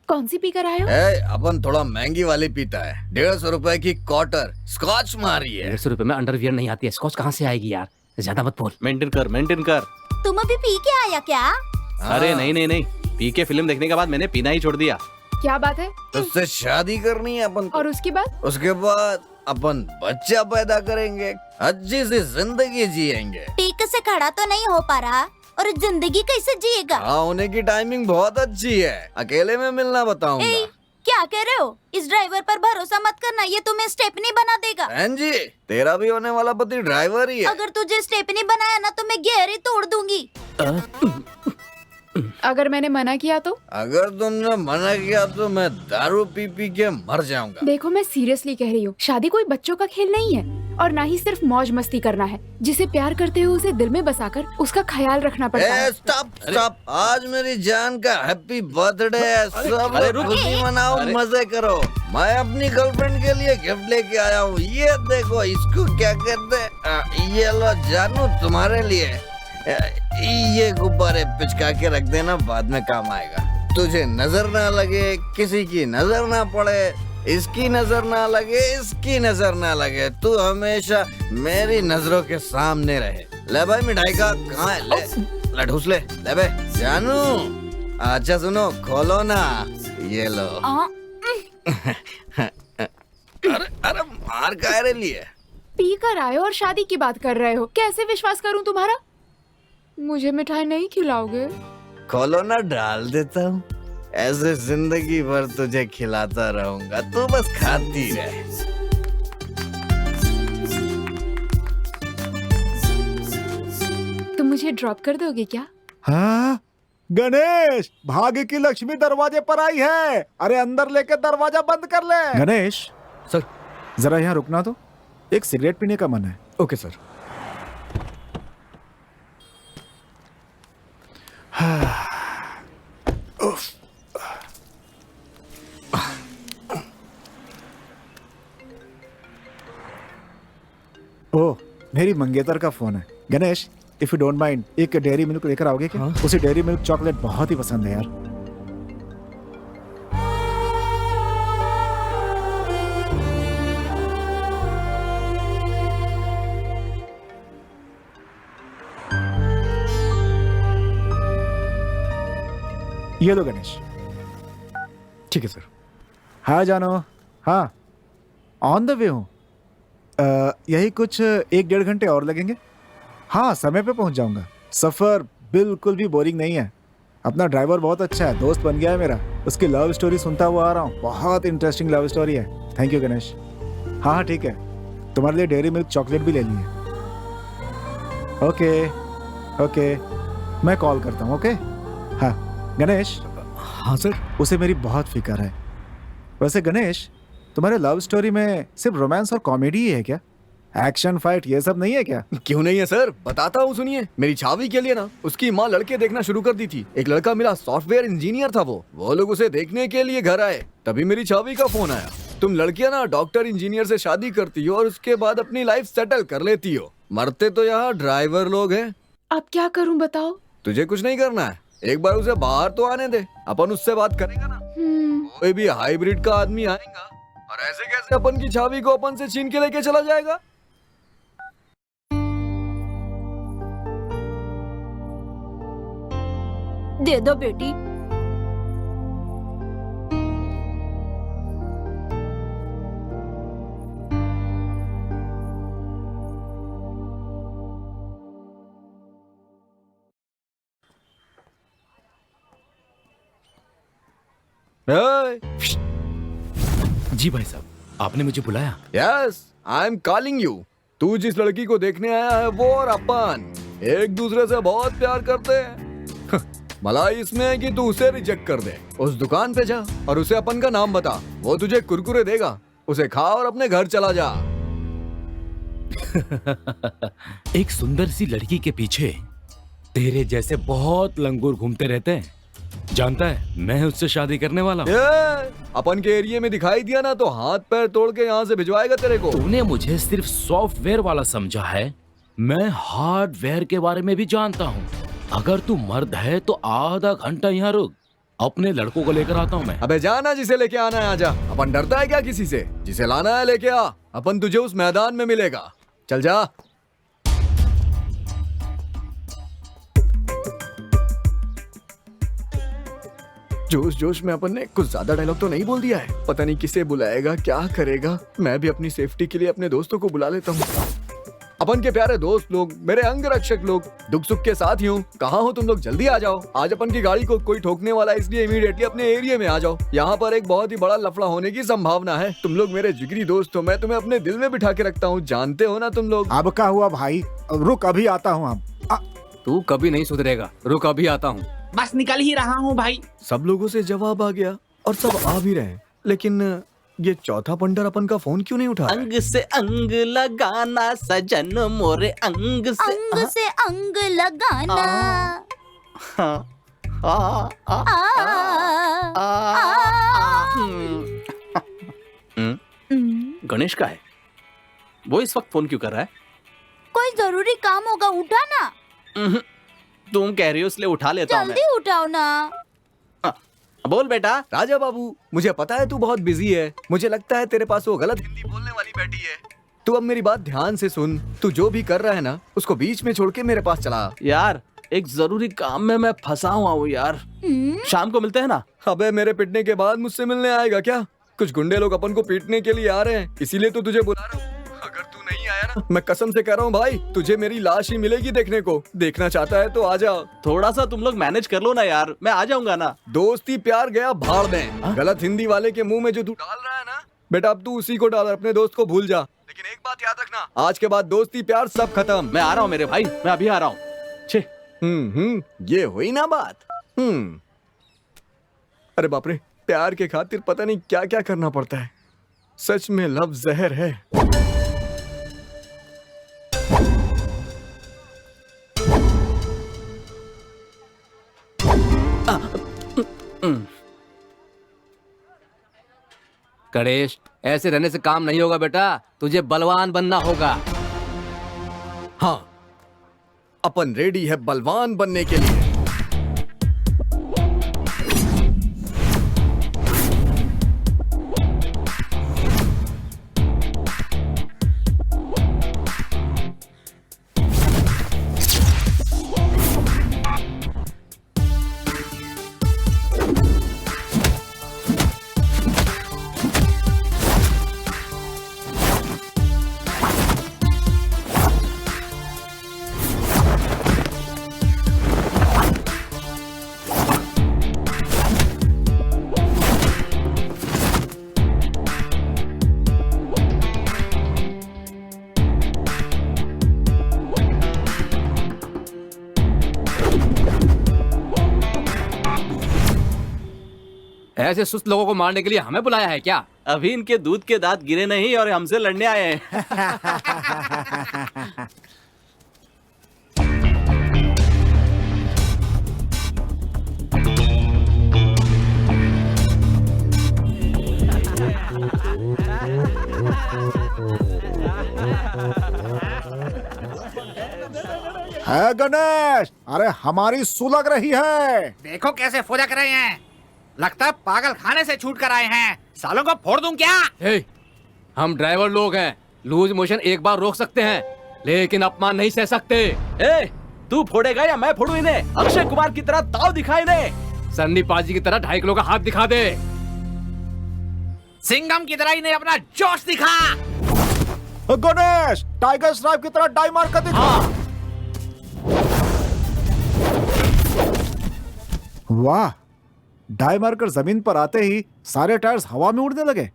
कौन सी पीकर आए हो? अपन थोड़ा महंगी वाली पीता है, 150 रुपए की क्वार्टर स्कॉच मारी है। 150 रुपए में अंडरवियर नहीं आती है, स्कॉच कहाँ से आएगी यार? ज्यादा मत बोल। मेंटेन कर, मेंटेन कर। तुम अभी पी के आया क्या? अरे नहीं नहीं नहीं, पी के फिल्म देखने के बाद मैंने पीना ही छोड़ दिया। क्या बात है? उससे शादी करनी है अपन को। और उसके बाद? उसके बाद अपन बच्चा पैदा करेंगे, अच्छी सी जिंदगी जिएंगे। ठीक से खड़ा तो नहीं हो पा रहा और जिंदगी कैसे जिएगा? हाँ, होने की टाइमिंग बहुत अच्छी है, अकेले में मिलना बताऊंगा। क्या कह रहे हो? इस ड्राइवर पर भरोसा मत करना, ये तुम्हें स्टेपनी बना देगा। बहन जी, तेरा भी होने वाला पति ड्राइवर ही है। अगर तुझे स्टेपनी बनाया ना तो मैं गियर ही तोड़ दूंगी। अगर मैंने मना किया तो? अगर तुमने मना किया तो मैं दारू पी पी के मर जाऊंगा। देखो मैं सीरियसली कह रही हूँ, शादी कोई बच्चों का खेल नहीं है और ना ही सिर्फ मौज मस्ती करना है। जिसे प्यार करते हो उसे दिल में बसाकर उसका ख्याल रखना पड़ता है। स्टॉप, आज मेरी जान का हैप्पी बर्थडे है, सब खुशी मनाओ, मजे करो। मैं अपनी गर्लफ्रेंड के लिए गिफ्ट लेके आया हूँ, ये देखो, इसको क्या कहते हैं, ये लो जानू तुम्हारे लिए। ये गुब्बारे पिचका के रख देना, बाद में काम आएगा। तुझे नजर ना लगे, किसी की नजर ना पड़े, इसकी नजर ना लगे, इसकी नजर ना लगे, तू हमेशा मेरी नजरों के सामने रहे। ले भाई मिठाई का कहाँ है, ले ठूस ले बे जानू। अच्छा सुनो, खोलो ना, ये लो। अरे मार काहे लिए? पी कर आए और शादी की बात कर रहे हो, कैसे विश्वास करूं तुम्हारा? मुझे मिठाई नहीं खिलाओगे? खोलो ना, डाल देता हूँ, ऐसे जिंदगी भर तुझे खिलाता रहूंगा, तू बस खाती रहे। तुम मुझे ड्रॉप कर दोगे क्या? हाँ गणेश, भाग्य की लक्ष्मी दरवाजे पर आई है। अरे अंदर लेके दरवाजा बंद कर ले। गणेश सर, जरा यहाँ रुकना तो, एक सिगरेट पीने का मन है। Okay sir. ओह, मेरी मंगेतर का फोन है। Ganesh, if you don't mind, एक डेयरी मिल्क लेकर आओगे क्या? उसे डेयरी मिल्क चॉकलेट बहुत ही पसंद है यार। ये लो गणेश। ठीक है सर। हाँ जानो, हाँ ऑन द वे हूँ। यही कुछ 1-1.5 घंटे और लगेंगे। हाँ समय पे पहुंच जाऊंगा। सफर बिल्कुल भी बोरिंग नहीं है। अपना ड्राइवर बहुत अच्छा है, दोस्त बन गया है मेरा। उसकी लव स्टोरी सुनता हुआ आ रहा हूँ, बहुत इंटरेस्टिंग लव स्टोरी है। Thank you Ganesh. हाँ हाँ ठीक है, तुम्हारे लिए डेयरी मिल्क चॉकलेट भी ले लिए। ओके ओके, मैं कॉल करता हूँ। ओके हाँ गणेश। हाँ सर। उसे मेरी बहुत फिक्र है। वैसे गणेश, तुम्हारे लव स्टोरी में सिर्फ रोमांस और कॉमेडी ही है क्या? एक्शन फाइट ये सब नहीं है क्या? क्यों नहीं है सर, बताता हूँ सुनिए। मेरी छावी के लिए ना उसकी माँ लड़के देखना शुरू कर दी थी। एक लड़का मेरा सॉफ्टवेयर इंजीनियर था, वो लोग उसे देखने के लिए घर आए, तभी मेरी छावी का फोन आया। तुम लड़कियां ना डॉक्टर इंजीनियर से शादी करती हो और उसके बाद अपनी लाइफ सेटल कर लेती हो, मरते तो यहाँ ड्राइवर लोग हैं। अब क्या करूं बताओ? तुझे कुछ नहीं करना है, एक बार उसे बाहर तो आने दे, अपन उससे बात करेंगे ना। कोई भी हाइब्रिड का आदमी आएगा और ऐसे कैसे अपन की छावी को अपन से छीन के लेके चला जाएगा? दे दो बेटी। जी भाई साहब, आपने मुझे बुलाया? Yes, I am calling you. तू जिस लड़की को देखने आया है वो और अपन एक दूसरे से बहुत प्यार करते हैं। मलाई इसमें है कि तू उसे रिजेक्ट कर दे। उस दुकान पे जा और उसे अपन का नाम बता, वो तुझे कुरकुरे देगा, उसे खा और अपने घर चला जा। एक सुंदर सी लड़की के पीछे तेरे जैसे बहुत लंगूर घूमते रहते हैं। जानता है, मैं उससे शादी करने वाला हूँ। अपन के एरिया में दिखाई दिया ना तो हाथ पैर तोड़ के यहाँ से भिजवाएगा तेरे को। तूने मुझे सिर्फ सॉफ्टवेयर वाला समझा है, मैं हार्डवेयर के बारे में भी जानता हूँ। अगर तू मर्द है तो आधा घंटा यहाँ रुक, अपने लड़कों को लेकर आता हूँ मैं। अबे जाना, जिसे लेके आना है आजा। अपन डरता है क्या किसी से? जिसे लाना है लेके आ, अपन तुझे उस मैदान में मिलेगा। चल जा। जोश जोश में अपन ने कुछ ज्यादा डायलॉग तो नहीं बोल दिया है। पता नहीं किसे बुलाएगा, क्या करेगा। मैं भी अपनी सेफ्टी के लिए अपने दोस्तों को बुला लेता हूँ। अपन के प्यारे दोस्त लोग, मेरे अंग रक्षक लोग, दुख सुख के साथ ही हूँ। कहाँ हो तुम लोग? जल्दी आ जाओ। आज अपन की गाड़ी को कोई ठोकने वाला, इसलिए इमीडिएटली अपने एरिया में आ जाओ। यहाँ पर एक बहुत ही बड़ा लफड़ा होने की संभावना है। तुम लोग मेरे जिगरी दोस्त हो, मैं तुम्हें अपने दिल में बिठा के रखता हूँ, जानते हो ना तुम लोग। अब क्या हुआ भाई? रुक, अभी आता हूँ। अब तू कभी नहीं सुधरेगा, रुक अभी आता हूँ। बस निकल ही रहा हूँ भाई। सब लोगों से जवाब आ गया और सब आ भी रहे हैं, लेकिन ये चौथा पंडर अपन का फोन क्यों नहीं उठा रहा है? अंग से अंग लगाना सजन मोरे अंग से अंग लगाना। गणेश का है वो इस वक्त फोन क्यों कर रहा है? कोई जरूरी काम होगा, उठा ना। तुम कह रही हो इसलिए उठा लेता हूँ मैं। जल्दी उठाओ ना। बोल बेटा। राजा बाबू, मुझे पता है तू बहुत बिजी है, मुझे लगता है तेरे पास वो गलत हिंदी बोलने वाली बैठी है। तू अब मेरी बात ध्यान से सुन, तू जो भी कर रहा है ना उसको बीच में छोड़ के मेरे पास चला। यार एक जरूरी काम में मैं फंसा हुआ हूँ यार, शाम को मिलते हैं ना। अबे मेरे पिटने के बाद मुझसे मिलने आएगा क्या? कुछ गुंडे लोग अपन को पीटने के लिए आ रहे हैं, इसीलिए तो तुझे बुला रहा हूँ। अगर तू नहीं आया ना, मैं कसम से कह रहा हूँ भाई, तुझे मेरी लाश ही मिलेगी देखने को। देखना चाहता है तो आ जा। थोड़ा सा तुम लोग मैनेज कर लो ना यार, मैं आ जाऊंगा ना। दोस्ती प्यार गया भाड़ में। गलत हिंदी वाले के मुंह में जो तू डाल रहा है ना बेटा, अब तू उसी को डाल, अपने दोस्त को भूल जा। लेकिन एक बात याद रखना, आज के बाद दोस्ती प्यार सब खत्म। मैं आ रहा हूँ मेरे भाई, मैं अभी आ रहा हूँ। ये हुई ना बात। अरे बाप रे, प्यार के खातिर पता नहीं क्या क्या करना पड़ता है। सच में लव जहर है। गणेश, ऐसे रहने से काम नहीं होगा बेटा, तुझे बलवान बनना होगा। हाँ, अपन रेडी है बलवान बनने के लिए। ऐसे सुस्त लोगों को मारने के लिए हमें बुलाया है क्या? अभी इनके दूध के दांत गिरे नहीं और हमसे लड़ने आए हैं। है गणेश, अरे हमारी सुलग रही है। देखो कैसे फुदक रहे हैं, लगता है पागल खाने से छूट कर आए हैं। सालों को फोड़ दूं क्या? हम ड्राइवर लोग हैं, लूज मोशन एक बार रोक सकते हैं, लेकिन अपमान नहीं सह सकते। तू फोड़ेगा या मैं फोड़ू इन्हें? अक्षय कुमार की तरह ताव दिखा इन्हें। सन्नी पाजी की तरह 2.5 किलो का हाथ दिखा दे। सिंघम की तरह इन्हें अपना जोश दिखा। गणेश, टाइगर श्रॉफ की तरह डाई मार कर दिखा। वाह, डाई मारकर जमीन पर आते ही सारे टायर्स हवा में उड़ने लगे।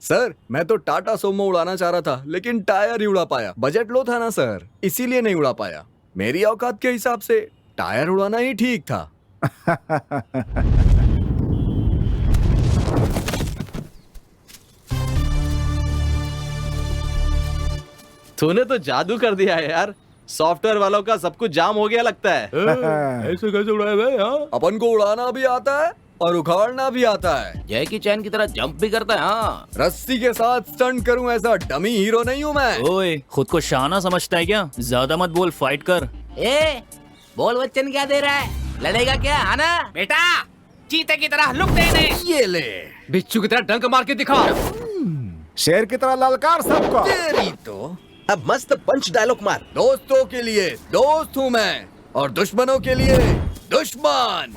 सर, मैं तो टाटा सोमो उड़ाना चाह रहा था, लेकिन टायर ही उड़ा पाया। बजट लो था ना सर, इसीलिए नहीं उड़ा पाया। मेरी औकात के हिसाब से टायर उड़ाना ही ठीक था। तूने तो जादू कर दिया है यार, सॉफ्टवेयर वालों का सब कुछ जाम हो गया लगता है। ऐसे कैसे उड़ाए भाई? अपन को उड़ाना भी आता है और उखाड़ना भी आता है। जैकी चैन की तरह जंप भी करता है। हाँ, रस्सी के साथ स्टंट करूं ऐसा डमी हीरो नहीं हूं मैं। ओए, खुद को शाना समझता है क्या? ज्यादा मत बोल, फाइट कर। बोल वचन क्या दे रहा है? लड़ेगा क्या? आना बेटा, चीते की तरह लुक दे दे। ये ले, बिच्छू की तरह डंक मार के दिखा। शेर की तरह ललकार सबको। तेरी तो अब मस्त पंच डायलॉग मार। दोस्तों के लिए दोस्त हूं मैं, और दुश्मनों के लिए दुश्मन।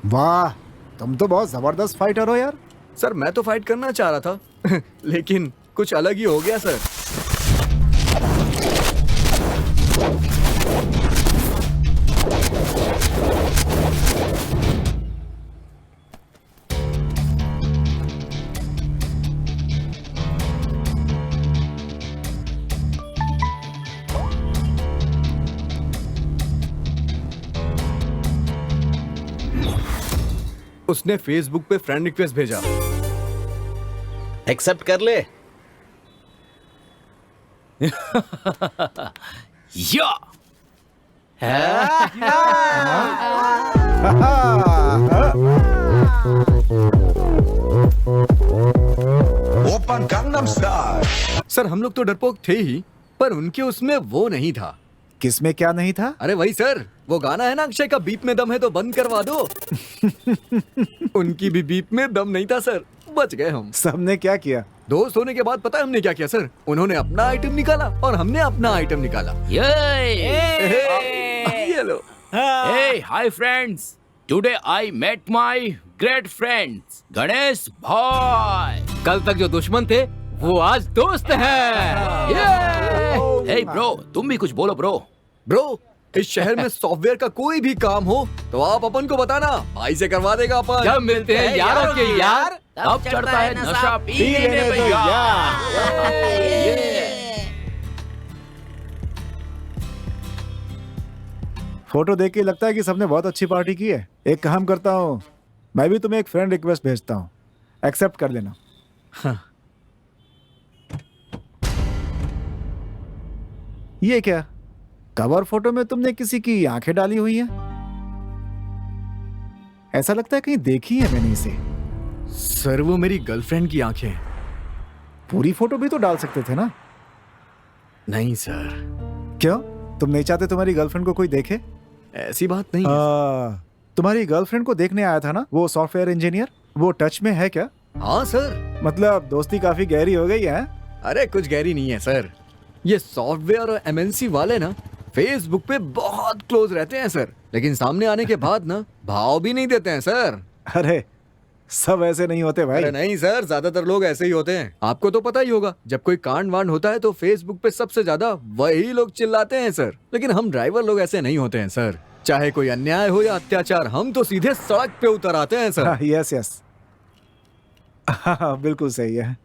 वाह, तुम तो बहुत जबरदस्त फाइटर हो यार। सर मैं तो फाइट करना चाह रहा था लेकिन कुछ अलग ही हो गया सर। उसने फेसबुक पे फ्रेंड रिक्वेस्ट भेजा। एक्सेप्ट कर ले। या ओपन गंगनम स्टाइल। सर हम लोग तो डरपोक थे ही, पर उनके उसमें वो नहीं था। किसमें क्या नहीं था? अरे वही सर, वो गाना है ना अक्षय का, बीप में दम है तो बंद करवा दो। उनकी भी बीप में दम नहीं था सर, बच गए हम। सबने क्या किया? दोस्त होने के बाद पता है हमने क्या किया सर? उन्होंने अपना आइटम निकाला और हमने अपना आइटम निकाला। ये लो। Hey, hi friends. Today I met my great friends, Ganesh भाई। कल तक जो दुश्मन थे वो आज दोस्त हैं। Hey bro, तुम भी कुछ बोलो ब्रो। ब्रो, इस शहर में सॉफ्टवेयर का कोई भी काम हो तो आप अपन को बताना, भाई से करवा देगा अपन। जब मिलते हैं यारों के यार, अब चढ़ता है नशा पी लेने पे फोटो देख के लगता है कि सबने बहुत अच्छी पार्टी की है। एक काम करता हूँ, मैं भी तुम्हें एक फ्रेंड रिक्वेस्ट भेजता हूँ, एक्सेप्ट कर लेना। हाँ। ये क्या, कवर फोटो में तुमने किसी की आंखें डाली हुई हैं? ऐसा लगता है कहीं देखी है मैंने इसे। सर वो मेरी गर्लफ्रेंड की आंखें हैं। पूरी फोटो भी तो डाल सकते थे ना? नहीं सर। क्यों, तुम नहीं चाहते तुम्हारी गर्लफ्रेंड को कोई देखे? ऐसी बात नहीं। तुम्हारी गर्लफ्रेंड को देखने आया था ना वो सॉफ्टवेयर इंजीनियर, वो टच में है क्या? हाँ सर। मतलब दोस्ती काफी गहरी हो गई है? अरे कुछ गहरी नहीं है सर, ये सॉफ्टवेयर और एमएनसी वाले ना फेसबुक पे बहुत क्लोज रहते हैं सर, लेकिन सामने आने के बाद ना भाव भी नहीं देते हैं सर। अरे सब ऐसे नहीं होते भाई। अरे नहीं सर, ज्यादातर लोग ऐसे ही होते हैं। आपको तो पता ही होगा, जब कोई कांड वांड होता है तो फेसबुक पे सबसे ज्यादा वही लोग चिल्लाते हैं सर, लेकिन हम ड्राइवर लोग ऐसे नहीं होते हैं सर। चाहे कोई अन्याय हो या अत्याचार, हम तो सीधे सड़क पे उतर आते हैं सर। यस यस, बिल्कुल सही है।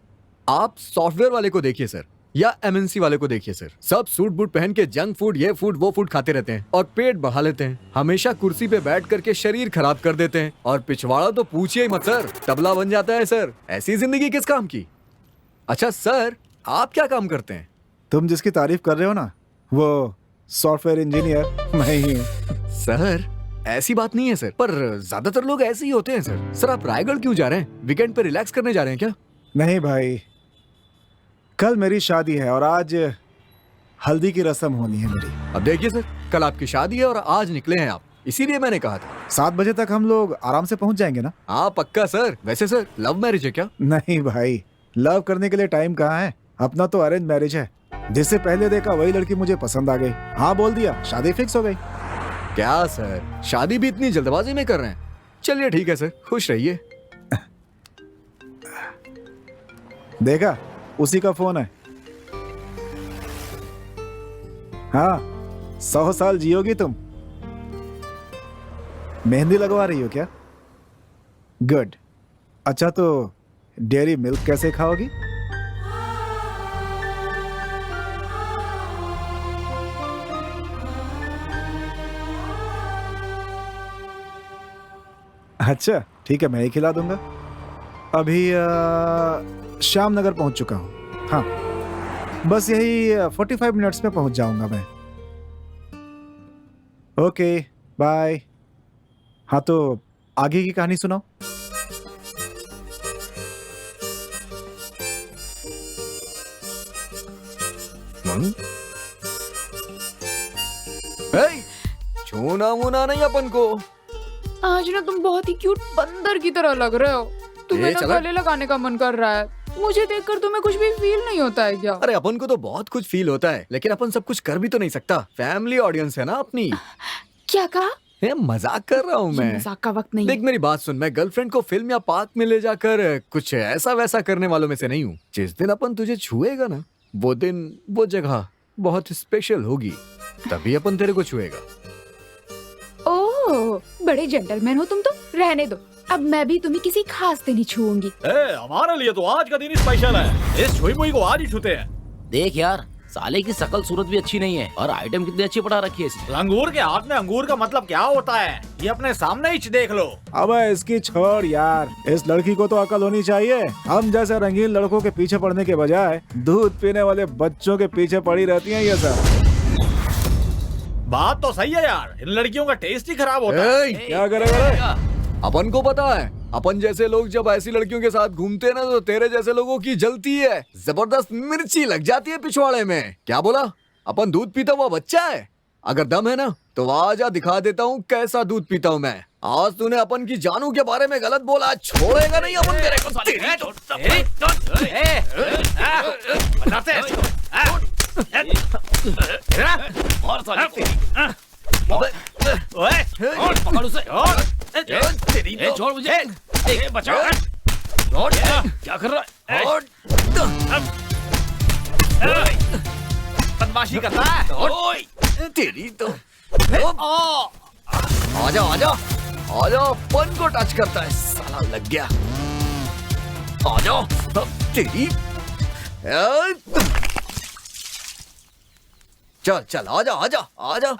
आप सॉफ्टवेयर वाले को देखिए सर, या एमएनसी वाले को देखिए सर, सब सूट बूट पहन के जंक फूड, ये फूड वो फूड खाते रहते हैं और पेट बढ़ा लेते हैं, हमेशा कुर्सी पे बैठ करके शरीर खराब कर देते हैं, और पिछवाड़ा तो पूछिए ही मत सर, तबला बन जाता है सर। ऐसी जिंदगी किस काम की? अच्छा सर, आप क्या काम करते हैं? तुम जिसकी तारीफ कर रहे हो ना, वो सॉफ्टवेयर इंजीनियर मैं ही हूँ। सर ऐसी बात नहीं है सर, पर ज्यादातर लोग ऐसे ही होते हैं सर। सर आप रायगढ़ क्यों जा रहे हैं? वीकेंड पे रिलैक्स करने जा रहे हैं क्या? नहीं भाई, कल मेरी शादी है और आज हल्दी की रस्म होनी है मेरी। अब देखिए सर, कल आपकी शादी है और आज निकले हैं आप, इसीलिए मैंने कहा था 7 बजे तक हम लोग आराम से पहुंच जाएंगे ना? हाँ पक्का सर। वैसे सर लव मैरिज है क्या? नहीं भाई, लव करने के लिए टाइम कहाँ है, अपना तो अरेंज मैरिज है। जिससे पहले देखा वही लड़की मुझे पसंद आ गई, हाँ बोल दिया, शादी फिक्स हो गई। क्या सर, शादी भी इतनी जल्दबाजी में कर रहे हैं? चलिए ठीक है सर, खुश रहिए। देखा, उसी का फोन है। हाँ, 100 साल जियोगी तुम। मेहंदी लगवा रही हो क्या? गुड। अच्छा तो डेयरी मिल्क कैसे खाओगी? अच्छा ठीक है, मैं ही खिला दूंगा। अभी श्याम नगर पहुंच चुका हूं। हाँ, बस यही 45 मिनट्स में पहुंच जाऊंगा मैं। Okay bye. हाँ तो आगे की कहानी सुनाओ। छूना मुना नहीं अपन को। आज ना तुम बहुत ही क्यूट बंदर की तरह लग रहे हो। तुम्हें ना गले लगाने का मन कर रहा है। मुझे देखकर तुम्हें कुछ भी फील नहीं होता है क्या? अरे अपन को तो बहुत कुछ फील होता है, लेकिन अपन सब कुछ कर भी तो नहीं सकता। फैमिली ऑडियंस है ना अपनी। क्या कहा? मजाक कर रहा हूँ ये मैं। मजाक का वक्त नहीं देख है। मेरी बात सुन, मैं गर्लफ्रेंड को फिल्म या पार्क में ले जाकर कुछ ऐसा वैसा करने वालों में से नहीं हूँ। जिस दिन अपन तुझे छुएगा ना, वो दिन वो जगह बहुत स्पेशल होगी, तभी अपन तेरे को छुएगा। ओह, बड़े जेंटलमैन हो तुम तो। रहने दो, अब मैं भी तुम्हें किसी खास दिन ही छूऊंगी। हमारे लिए तो आज का दिन स्पेशल है। इस छुई मुई को आज ही छूते हैं। देख यार, साले की शकल सूरत भी अच्छी नहीं है और आइटम कितनी अच्छी पटा रखी है इसने। अंगूर के हाथ में अंगूर का मतलब क्या होता है, ये अपने सामने ही देख लो। अबे इसकी छोड़ यार, इस लड़की को तो अकल होनी चाहिए। हम जैसे रंगीन लड़कों के पीछे पड़ने के बजाय दूध पीने वाले बच्चों के पीछे पड़ी रहती हैं ये सब। बात तो सही है यार, इन लड़कियों का टेस्ट ही खराब होता है। क्या करेगा? अपन को पता है, अपन जैसे लोग जब ऐसी लड़कियों के साथ घूमते हैं ना, तो तेरे जैसे लोगों की जलती है, जबरदस्त मिर्ची लग जाती है पिछवाड़े में। क्या बोला? अपन दूध पीता हुआ बच्चा है? अगर दम है ना तो आजा दिखा देता हूँ कैसा दूध पीता हूँ मैं। आज तूने अपन की जानू के बारे में गलत बोला, छोड़ेगा नहीं अपन तेरे को। पकड़ उसे। छोड़ मुझे। बचाओ। छोड़। क्या कर रहा है? बदमाशी करता है। तेरी तो आजा आजा आजा, अपन को टच करता है साला, लग गया। आजा तेरी। चल चल आजा आजा आजा।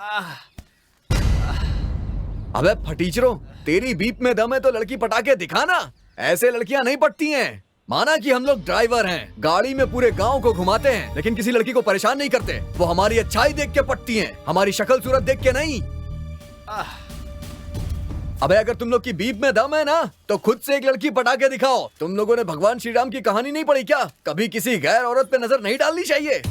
अबे फटीचरो, तेरी बीप में दम है तो लड़की पटा के दिखा ना। ऐसे लड़कियां नहीं पटती हैं। माना कि हम लोग ड्राइवर हैं, गाड़ी में पूरे गांव को घुमाते हैं, लेकिन किसी लड़की को परेशान नहीं करते। वो हमारी अच्छाई देख के पटती हैं, हमारी शक्ल सूरत देख के नहीं। अबे अगर तुम लोग की बीप में दम है ना, तो खुद से एक लड़की पटा के दिखाओ। तुम लोगों ने भगवान श्री राम की कहानी नहीं पढ़ी क्या? कभी किसी गैर औरत पे नजर नहीं डालनी चाहिए।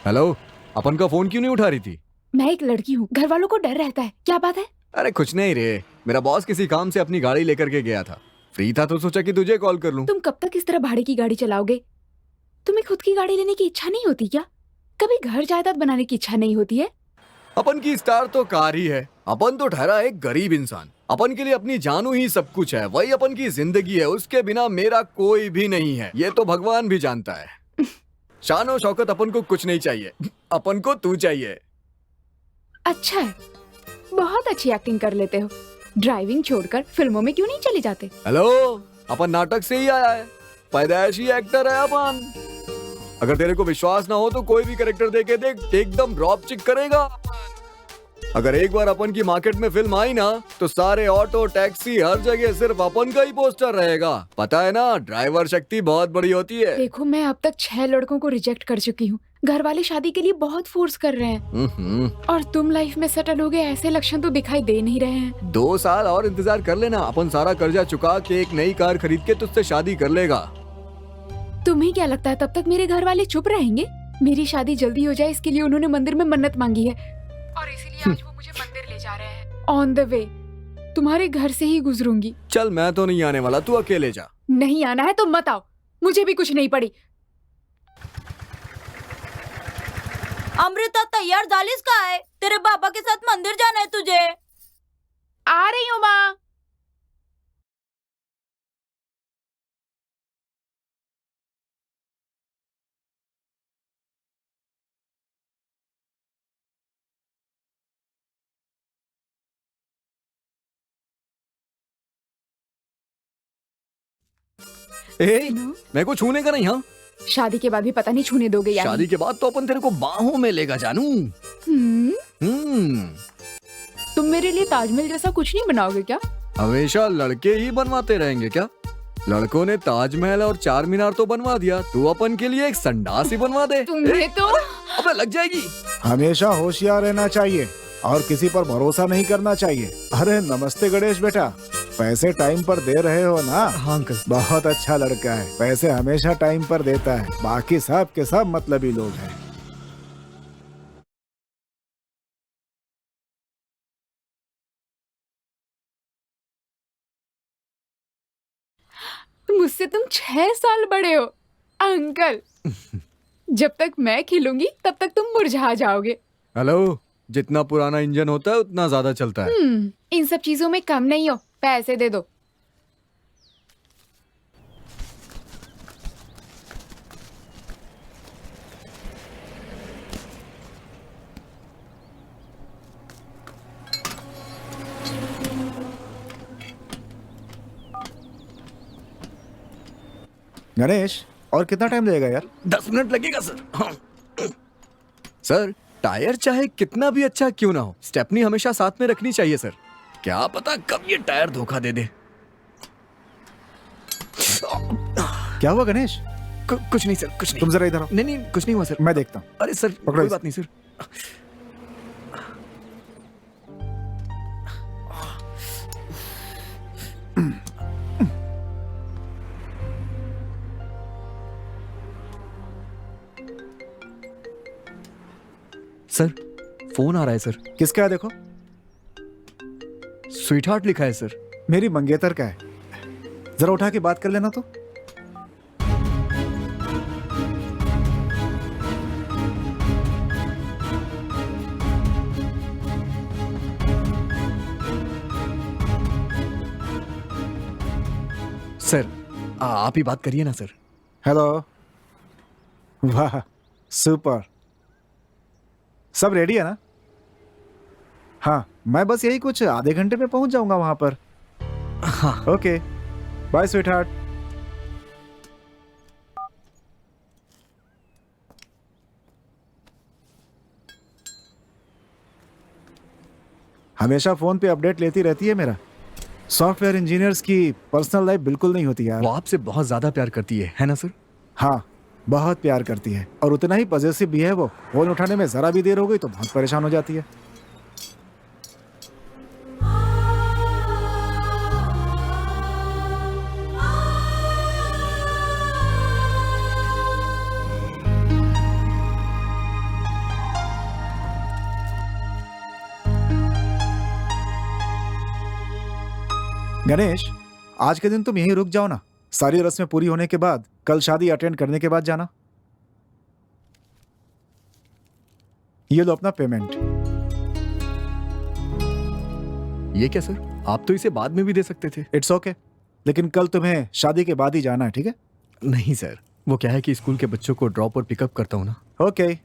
हेलो, अपन का फोन क्यों नहीं उठा रही थी? मैं एक लड़की हूँ, घर वालों को डर रहता है। क्या बात है? अरे कुछ नहीं रे, मेरा बॉस किसी काम से अपनी गाड़ी लेकर के गया था। फ्री था तो सोचा कि तुझे कॉल कर लूं। तुम कब तक इस तरह भाड़े की गाड़ी चलाओगे? तुम्हें खुद की गाड़ी लेने की इच्छा नहीं होती क्या? कभी घर जायदाद बनाने की इच्छा नहीं होती है? अपन की स्टार तो कार ही है। अपन तो ठहरा एक गरीब इंसान। अपन के लिए अपनी जानू ही सब कुछ है, वही अपन की जिंदगी है। उसके बिना मेरा कोई भी नहीं है, ये तो भगवान भी जानता है। शान और शौकत अपन को कुछ नहीं चाहिए, अपन को तू चाहिए। अच्छा है, बहुत अच्छी एक्टिंग कर लेते हो। ड्राइविंग छोड़कर फिल्मों में क्यों नहीं चले जाते? हेलो, अपन नाटक से ही आया है, पैदाइशी एक्टर है अपन। अगर तेरे को विश्वास ना हो तो कोई भी कैरेक्टर दे के देख, एकदम ड्रॉप चिक करेगा। अगर एक बार अपन की मार्केट में फिल्म आई ना, तो सारे ऑटो टैक्सी हर जगह सिर्फ अपन का ही पोस्टर रहेगा। पता है ना, ड्राइवर शक्ति बहुत बड़ी होती है। देखो, मैं अब तक 6 लड़कों को रिजेक्ट कर चुकी हूँ। घर वाले शादी के लिए बहुत फोर्स कर रहे हैं, और तुम लाइफ में सेटल हो गए ऐसे लक्षण तो दिखाई दे नहीं रहे हैं। 2 साल और इंतजार कर लेना, अपन सारा कर्जा चुका के एक नई कार खरीद के तुझसे शादी कर लेगा। तुम्हें क्या लगता है तब तक मेरे घर वाले चुप रहेंगे? मेरी शादी जल्दी हो जाए इसके लिए उन्होंने मंदिर में मन्नत मांगी है, और इसीलिए आज वो मुझे मंदिर ले जा रहे हैं। ऑन द वे तुम्हारे घर से ही गुजरूंगी। चल, मैं तो नहीं आने वाला, तू अकेले जा। नहीं आना है तो मत आओ, मुझे भी कुछ नहीं पड़ी। अमृता तैयार झालीस काय? तेरे बाबा के साथ मंदिर जाना है तुझे। आ रही हूँ माँ। मेरे को छूने का नहीं। हाँ, शादी के बाद भी पता नहीं छूने दोगे या शादी के बाद तो अपन तेरे को बाहों में लेगा जानू। तुम मेरे लिए ताजमहल जैसा कुछ नहीं बनाओगे क्या? हमेशा लड़के ही बनवाते रहेंगे क्या? लड़कों ने ताजमहल और 4 मीनार तो बनवा दिया, तू अपन के लिए एक संडास ही बनवा दे। तुम्हें तो अबे लग जाएगी। हमेशा होशियार रहना चाहिए और किसी पर भरोसा नहीं करना चाहिए। अरे नमस्ते गणेश बेटा। पैसे टाइम पर दे रहे हो ना? हाँ अंकल। बहुत अच्छा लड़का है, पैसे हमेशा टाइम पर देता है, बाकी सब के सब मतलबी लोग हैं। मुझसे तुम 6 साल बड़े हो अंकल। जब तक मैं खिलूंगी तब तक तुम मुरझा जाओगे। हेलो, जितना पुराना इंजन होता है उतना ज्यादा चलता है। इन सब चीजों में कम नहीं हो, पैसे दे दो। गणेश, और कितना टाइम लगेगा यार? 10 मिनट लगेगा सर। हाँ। सर, टायर चाहे कितना भी अच्छा क्यों ना हो, स्टेपनी हमेशा साथ में रखनी चाहिए सर। क्या पता कब ये टायर धोखा दे दे। क्या हुआ गणेश? कुछ नहीं सर, कुछ नहीं। तुम जरा इधर आओ। नहीं, कुछ नहीं हुआ सर। मैं देखता हूँ। अरे सर, कोई बात नहीं सर। सर, फोन आ रहा है सर। किसका है देखो? स्वीट हार्ट लिखा है सर। मेरी मंगेतर का है, जरा उठा के बात कर लेना तो। सर, आप ही बात करिए ना सर। हेलो। वाह, सुपर। सब रेडी है ना? हाँ, मैं बस यही कुछ आधे घंटे में पहुंच जाऊंगा वहां पर। हाँ। Okay, bye sweetheart. हमेशा फोन पे अपडेट लेती रहती है मेरा। सॉफ्टवेयर इंजीनियर्स की पर्सनल लाइफ बिल्कुल नहीं होती यार। वो आपसे बहुत ज्यादा प्यार करती है ना सर? हाँ, बहुत प्यार करती है और उतना ही पॉजेसिव भी है वो। फोन उठाने में जरा भी देर हो गई तो बहुत परेशान हो जाती है। गणेश, आज के दिन तुम यहीं रुक जाओ ना। सारी रस्में पूरी होने के बाद कल शादी अटेंड करने के बाद जाना। ये लो अपना पेमेंट। ये क्या सर? आप तो इसे बाद में भी दे सकते थे। इट्स ओके, लेकिन कल तुम्हें शादी के बाद ही जाना है, ठीक है? नहीं सर, वो क्या है कि स्कूल के बच्चों को ड्रॉप और पिकअप करता हूँ ना। ओके,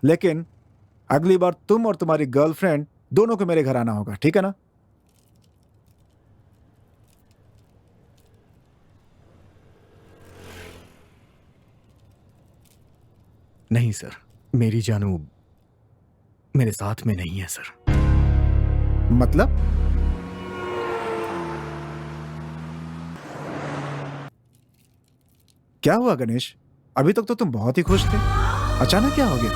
लेकिन अगली बार तुम और तुम्हारी गर्लफ्रेंड दोनों को मेरे घर आना होगा, ठीक है ना? नहीं सर, मेरी जानू मेरे साथ में नहीं है सर। मतलब? क्या हुआ गणेश? अभी तक तो तुम बहुत ही खुश थे, अचानक क्या हो गया?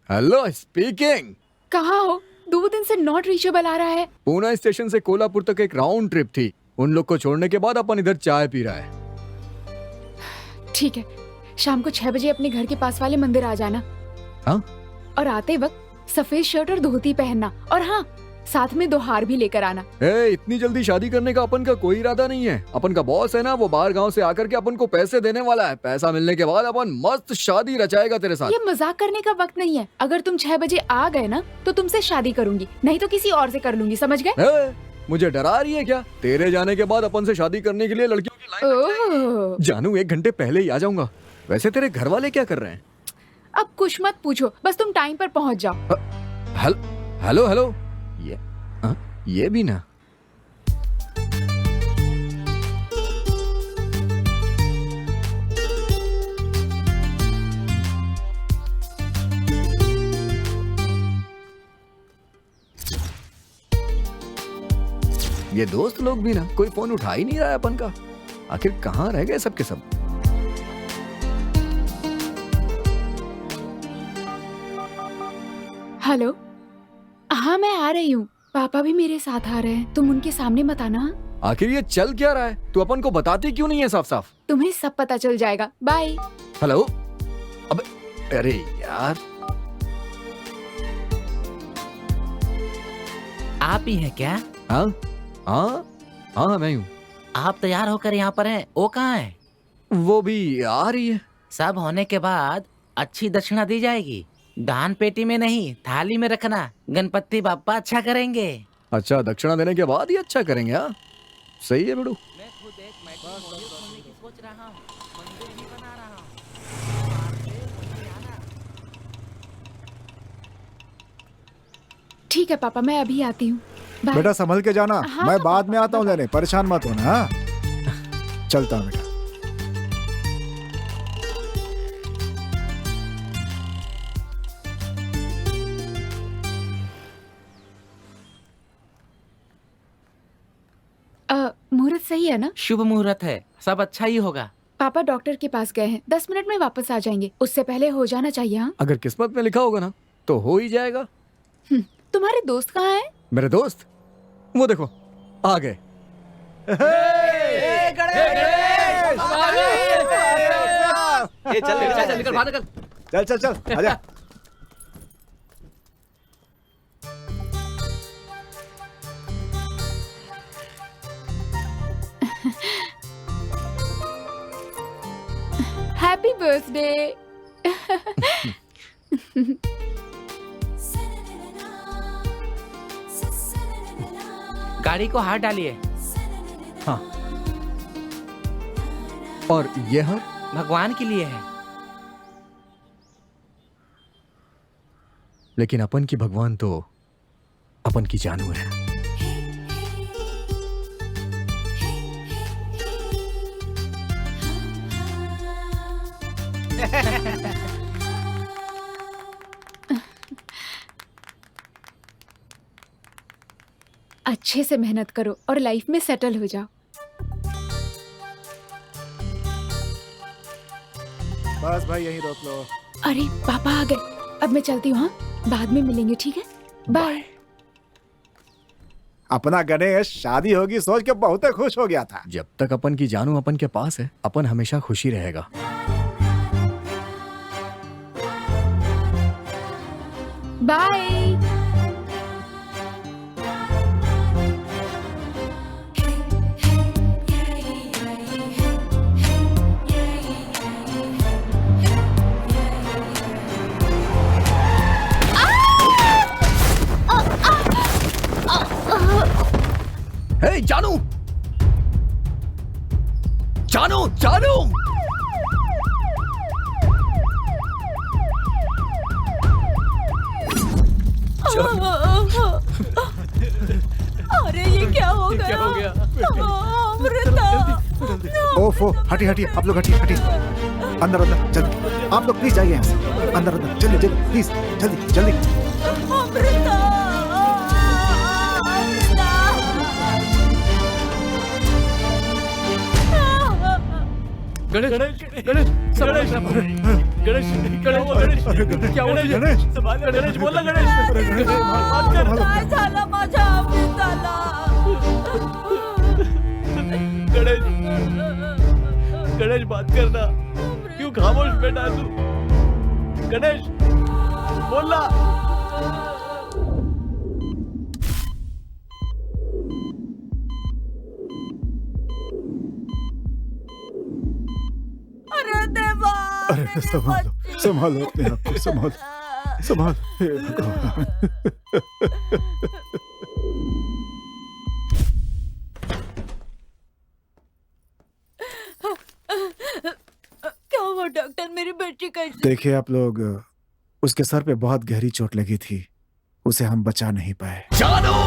Hello, speaking. कहाँ हो? 2 दिन से नॉट रीचेबल आ रहा है। पूना स्टेशन से कोल्हापुर तक एक राउंड ट्रिप थी। उन लोग को छोड़ने के बाद अपन इधर चाय पी रहा है। ठीक है, शाम को 6 बजे अपने घर के पास वाले मंदिर आ जाना। हाँ? और आते वक्त सफेद शर्ट और धोती पहनना, और हाँ, साथ में 2 हार भी लेकर आना। इतनी जल्दी शादी करने का अपन का कोई इरादा नहीं है। अपन का बॉस है ना, वो बाहर गांव से आकर के अपन को पैसे देने वाला है। पैसा मिलने के बाद अपन मस्त शादी रचाएगा तेरे साथ। ये मजाक करने का वक्त नहीं है। अगर तुम 6 बजे आ गए ना तो तुमसे शादी करूंगी, नहीं तो किसी और से कर लूंगी, समझ गए? मुझे डरा रही है क्या? तेरे जाने के बाद अपन से शादी करने के लिए लड़कियों की लाइन जानू 1 घंटे पहले ही आ जाऊंगा। वैसे तेरे घर वाले क्या कर रहे हैं? अब कुछ मत पूछो, बस तुम टाइम पर पहुंच जाओ। हेलो हेलो, ये भी ना। ये दोस्त लोग भी ना, कोई फोन उठा ही नहीं रहा है अपन का। आखिर कहाँ रह गए सबके सब? हेलो। हाँ मैं आ रही हूँ, पापा भी मेरे साथ आ रहे हैं, तुम उनके सामने मत आना। आखिर ये चल क्या रहा है? तू अपन को बताती क्यों नहीं है साफ साफ? तुम्हें सब पता चल जाएगा। बाय। हेलो। अब अरे यार, आप ही हैं क्या? हाँ हाँ हाँ मैं हूँ। आप तैयार होकर यहाँ पर हैं, वो कहाँ है? वो भी आ रही है। सब होने के बाद अच्छी दक्षिणा दी जाएगी, दान पेटी में नहीं थाली में रखना, गणपति बाप्पा अच्छा करेंगे। अच्छा, दक्षिणा देने के बाद ही अच्छा करेंगे। हाँ सही है बेड़ू। मैं खुद एक मेडिकल कॉलेज खोलने की सोच रहा हूँ, मंदिर भी बना रहा हूँ। ठीक है पापा, मैं अभी आती हूँ। बाय। बेटा संभल के जाना। हाँ, मैं हाँ, बाद में पापा, आता हूँ लेने, परेशान मत होना। हाँ चलता हूँ बेटा। मुहूर्त सही है ना? शुभ मुहूर्त है, सब अच्छा ही होगा। पापा डॉक्टर के पास गए हैं, 10 मिनट में वापस आ जाएंगे, उससे पहले हो जाना चाहिए। हाँ अगर किस्मत में लिखा होगा ना तो हो ही जाएगा। तुम्हारे दोस्त कहाँ हैं? मेरे दोस्त वो देखो आ गए। चल निकल बाहर निकल। चल चल चल आजा। Happy birthday. गाड़ी को हाथ डालिए। हाँ और ये हार भगवान के लिए है। लेकिन अपन की भगवान तो अपन की जानवर है। अच्छे से मेहनत करो और लाइफ में सेटल हो जाओ। बस भाई यहीं रोक लो। अरे पापा आ गए, अब मैं चलती हूँ। हाँ बाद में मिलेंगे, ठीक है? बाय। अपना गणेश शादी होगी सोच के बहुत खुश हो गया था। जब तक अपन की जानू अपन के पास है, अपन हमेशा खुशी रहेगा। बाय। हे जानू, जानू, जानू। अरे ये क्या हो गया? क्या हो गया? अमृता। ओफो, हटिए हटिए, आप लोग हटिए हटिए। अंदर अंदर जल्दी, आप लोग प्लीज जाइए यहाँ से। अंदर अंदर जल्दी जल्दी प्लीज, जल्दी जल्दी। अमृता। गणेश गणेश गणेश गणेश गणेश गणेश क्या हुआ? गणेश गणेश बोल ना। गणेश बात कर। काय झालं माझ्या अमृताला? गणेश गणेश बात करना, क्यों खामोश बैठा है तू? गणेश बोल ना। अरे देवा। अरे संभालो संभालो अपने आप को, संभालो संभालो। हे भगवान। क्या हुआ डॉक्टर, मेरी बेटी कैसी? देखिए आप लोग, उसके सर पे बहुत गहरी चोट लगी थी, उसे हम बचा नहीं पाए। जानू,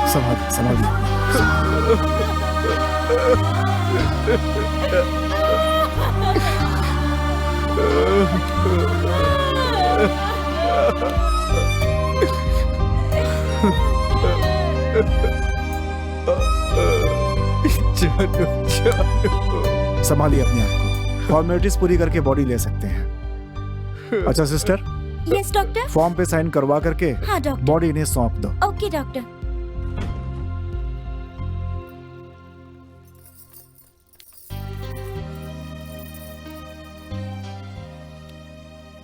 संभालिए संभालिए। संभालिए अपने आप को, फॉर्मेलिटीज पूरी करके बॉडी ले सकते हैं। अच्छा सिस्टर, यस डॉक्टर। फॉर्म पे साइन करवा करके हाँ डॉक्टर। बॉडी इन्हें सौंप दो। Okay doctor.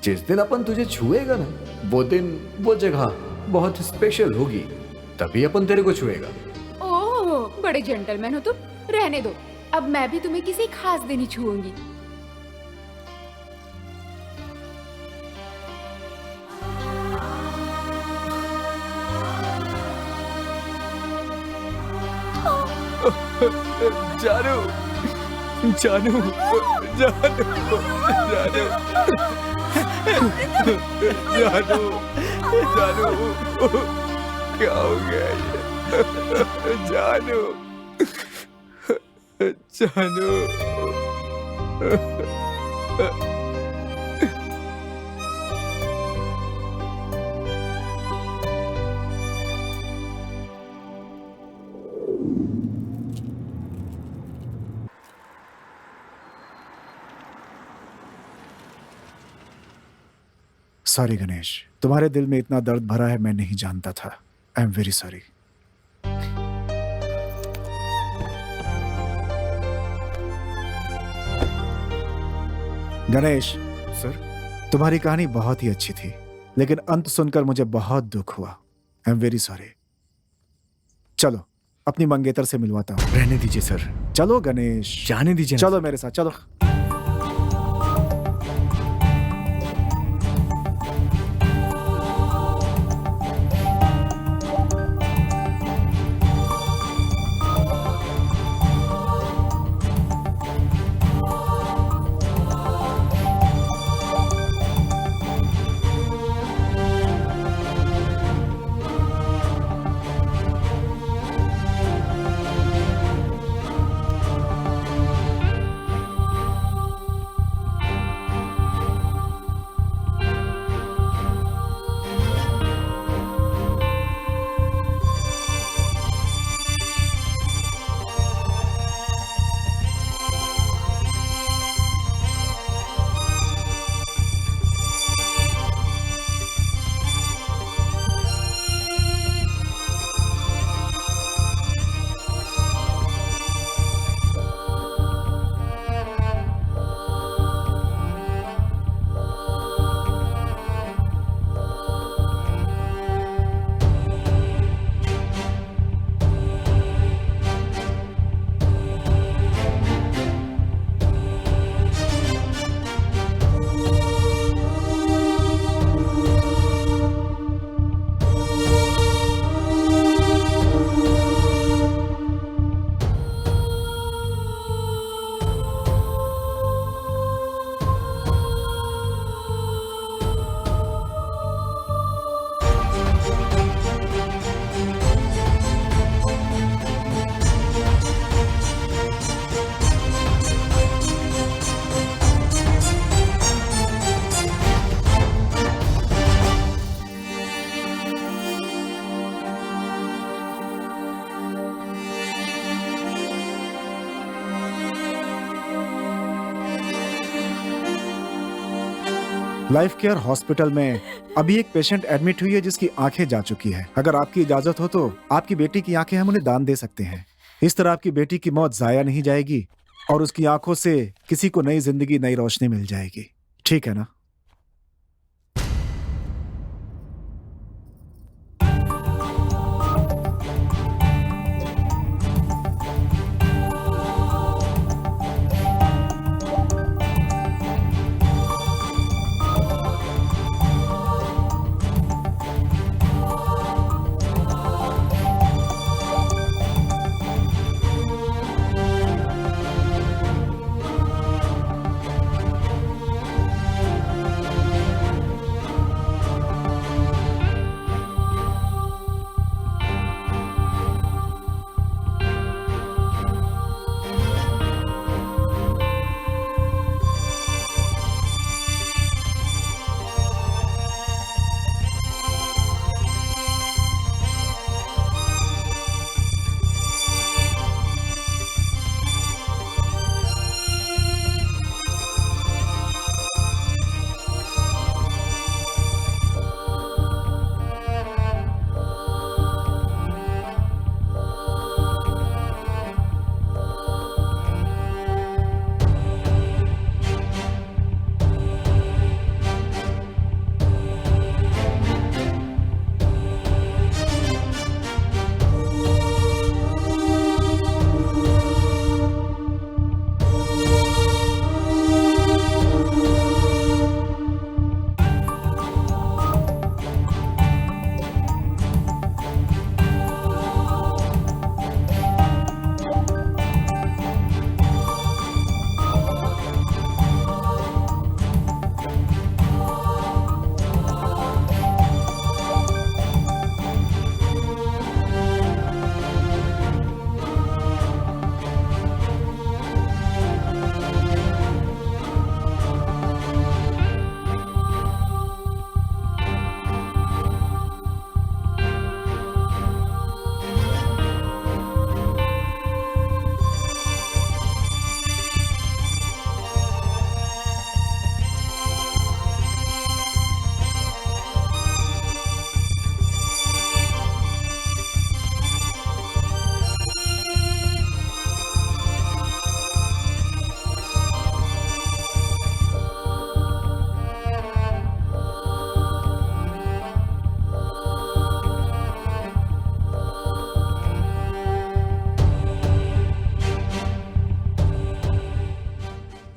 जिस दिन अपन तुझे छुएगा ना, वो दिन वो जगह बहुत स्पेशल होगी, तभी अपन तेरे को छुएगा। ओह, बड़े जेंटलमैन हो तुम। रहने दो, अब मैं भी तुम्हें किसी खास दिन ही छूऊंगी। जानू, जानू, जानू, जानू, जानू, जानू, क्या हो गया ये? जानू, जानू। सॉरी गणेश, तुम्हारे दिल में इतना दर्द भरा है मैं नहीं जानता था। I am very sorry. Ganesh sir, तुम्हारी कहानी बहुत ही अच्छी थी, लेकिन अंत सुनकर मुझे बहुत दुख हुआ। I am very sorry. चलो अपनी मंगेतर से मिलवाता हूँ। रहने दीजिए सर। चलो गणेश, जाने दीजिए। चलो मेरे साथ चलो। लाइफ केयर हॉस्पिटल में अभी एक पेशेंट एडमिट हुई है जिसकी आंखें जा चुकी है। अगर आपकी इजाजत हो तो आपकी बेटी की आंखें हम उन्हें दान दे सकते हैं। इस तरह आपकी बेटी की मौत जाया नहीं जाएगी और उसकी आंखों से किसी को नई जिंदगी, नई रोशनी मिल जाएगी। ठीक है ना?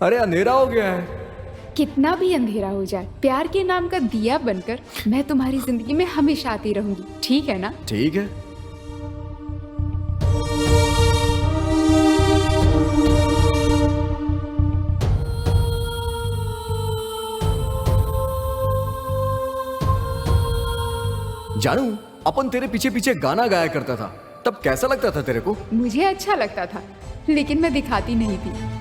अरे अंधेरा हो गया है। कितना भी अंधेरा हो जाए, प्यार के नाम का दिया बनकर मैं तुम्हारी जिंदगी में हमेशा आती रहूंगी, ठीक है ना? ठीक है। जानू, अपन तेरे पीछे पीछे गाना गाया करता था, तब कैसा लगता था तेरे को? मुझे अच्छा लगता था, लेकिन मैं दिखाती नहीं थी।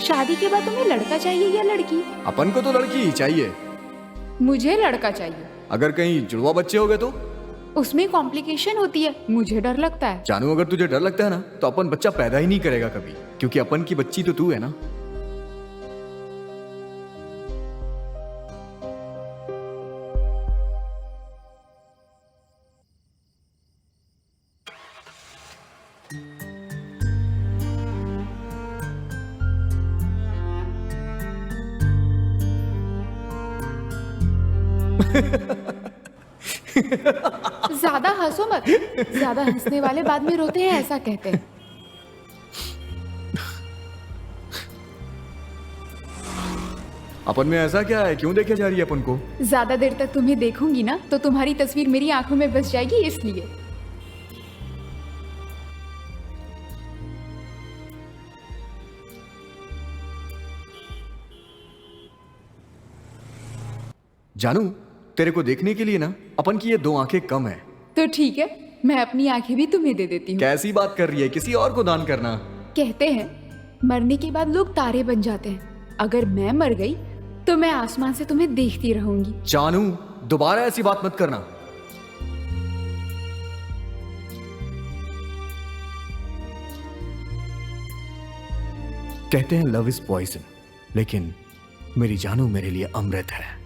शादी के बाद तुम्हें लड़का चाहिए या लड़की? अपन को तो लड़की ही चाहिए। मुझे लड़का चाहिए। अगर कहीं जुड़वा बच्चे हो गए तो? उसमें कॉम्प्लिकेशन होती है, मुझे डर लगता है। जानू, अगर तुझे डर लगता है ना, तो अपन बच्चा पैदा ही नहीं करेगा कभी, क्योंकि अपन की बच्ची तो तू है ना। ज्यादा हंसो मत, ज्यादा हंसने वाले बाद में रोते हैं, ऐसा कहते हैं। अपन में ऐसा क्या है, क्यों देखे जा रही है अपन को? ज्यादा देर तक तुम्हें देखूंगी ना तो तुम्हारी तस्वीर मेरी आंखों में बस जाएगी, इसलिए। जानू, तेरे को देखने के लिए ना अपन की ये 2 आंखें कम है। तो ठीक है, मैं अपनी आंखें भी तुम्हें दे देती हूँ। कैसी बात कर रही है, किसी और को दान करना। कहते हैं मरने के बाद लोग तारे बन जाते हैं। अगर मैं मर गई तो मैं आसमान से तुम्हें देखती रहूंगी। जानू, दोबारा ऐसी बात मत करना। कहते हैं लव इज पॉइजन, लेकिन मेरी जानू मेरे लिए अमृत है।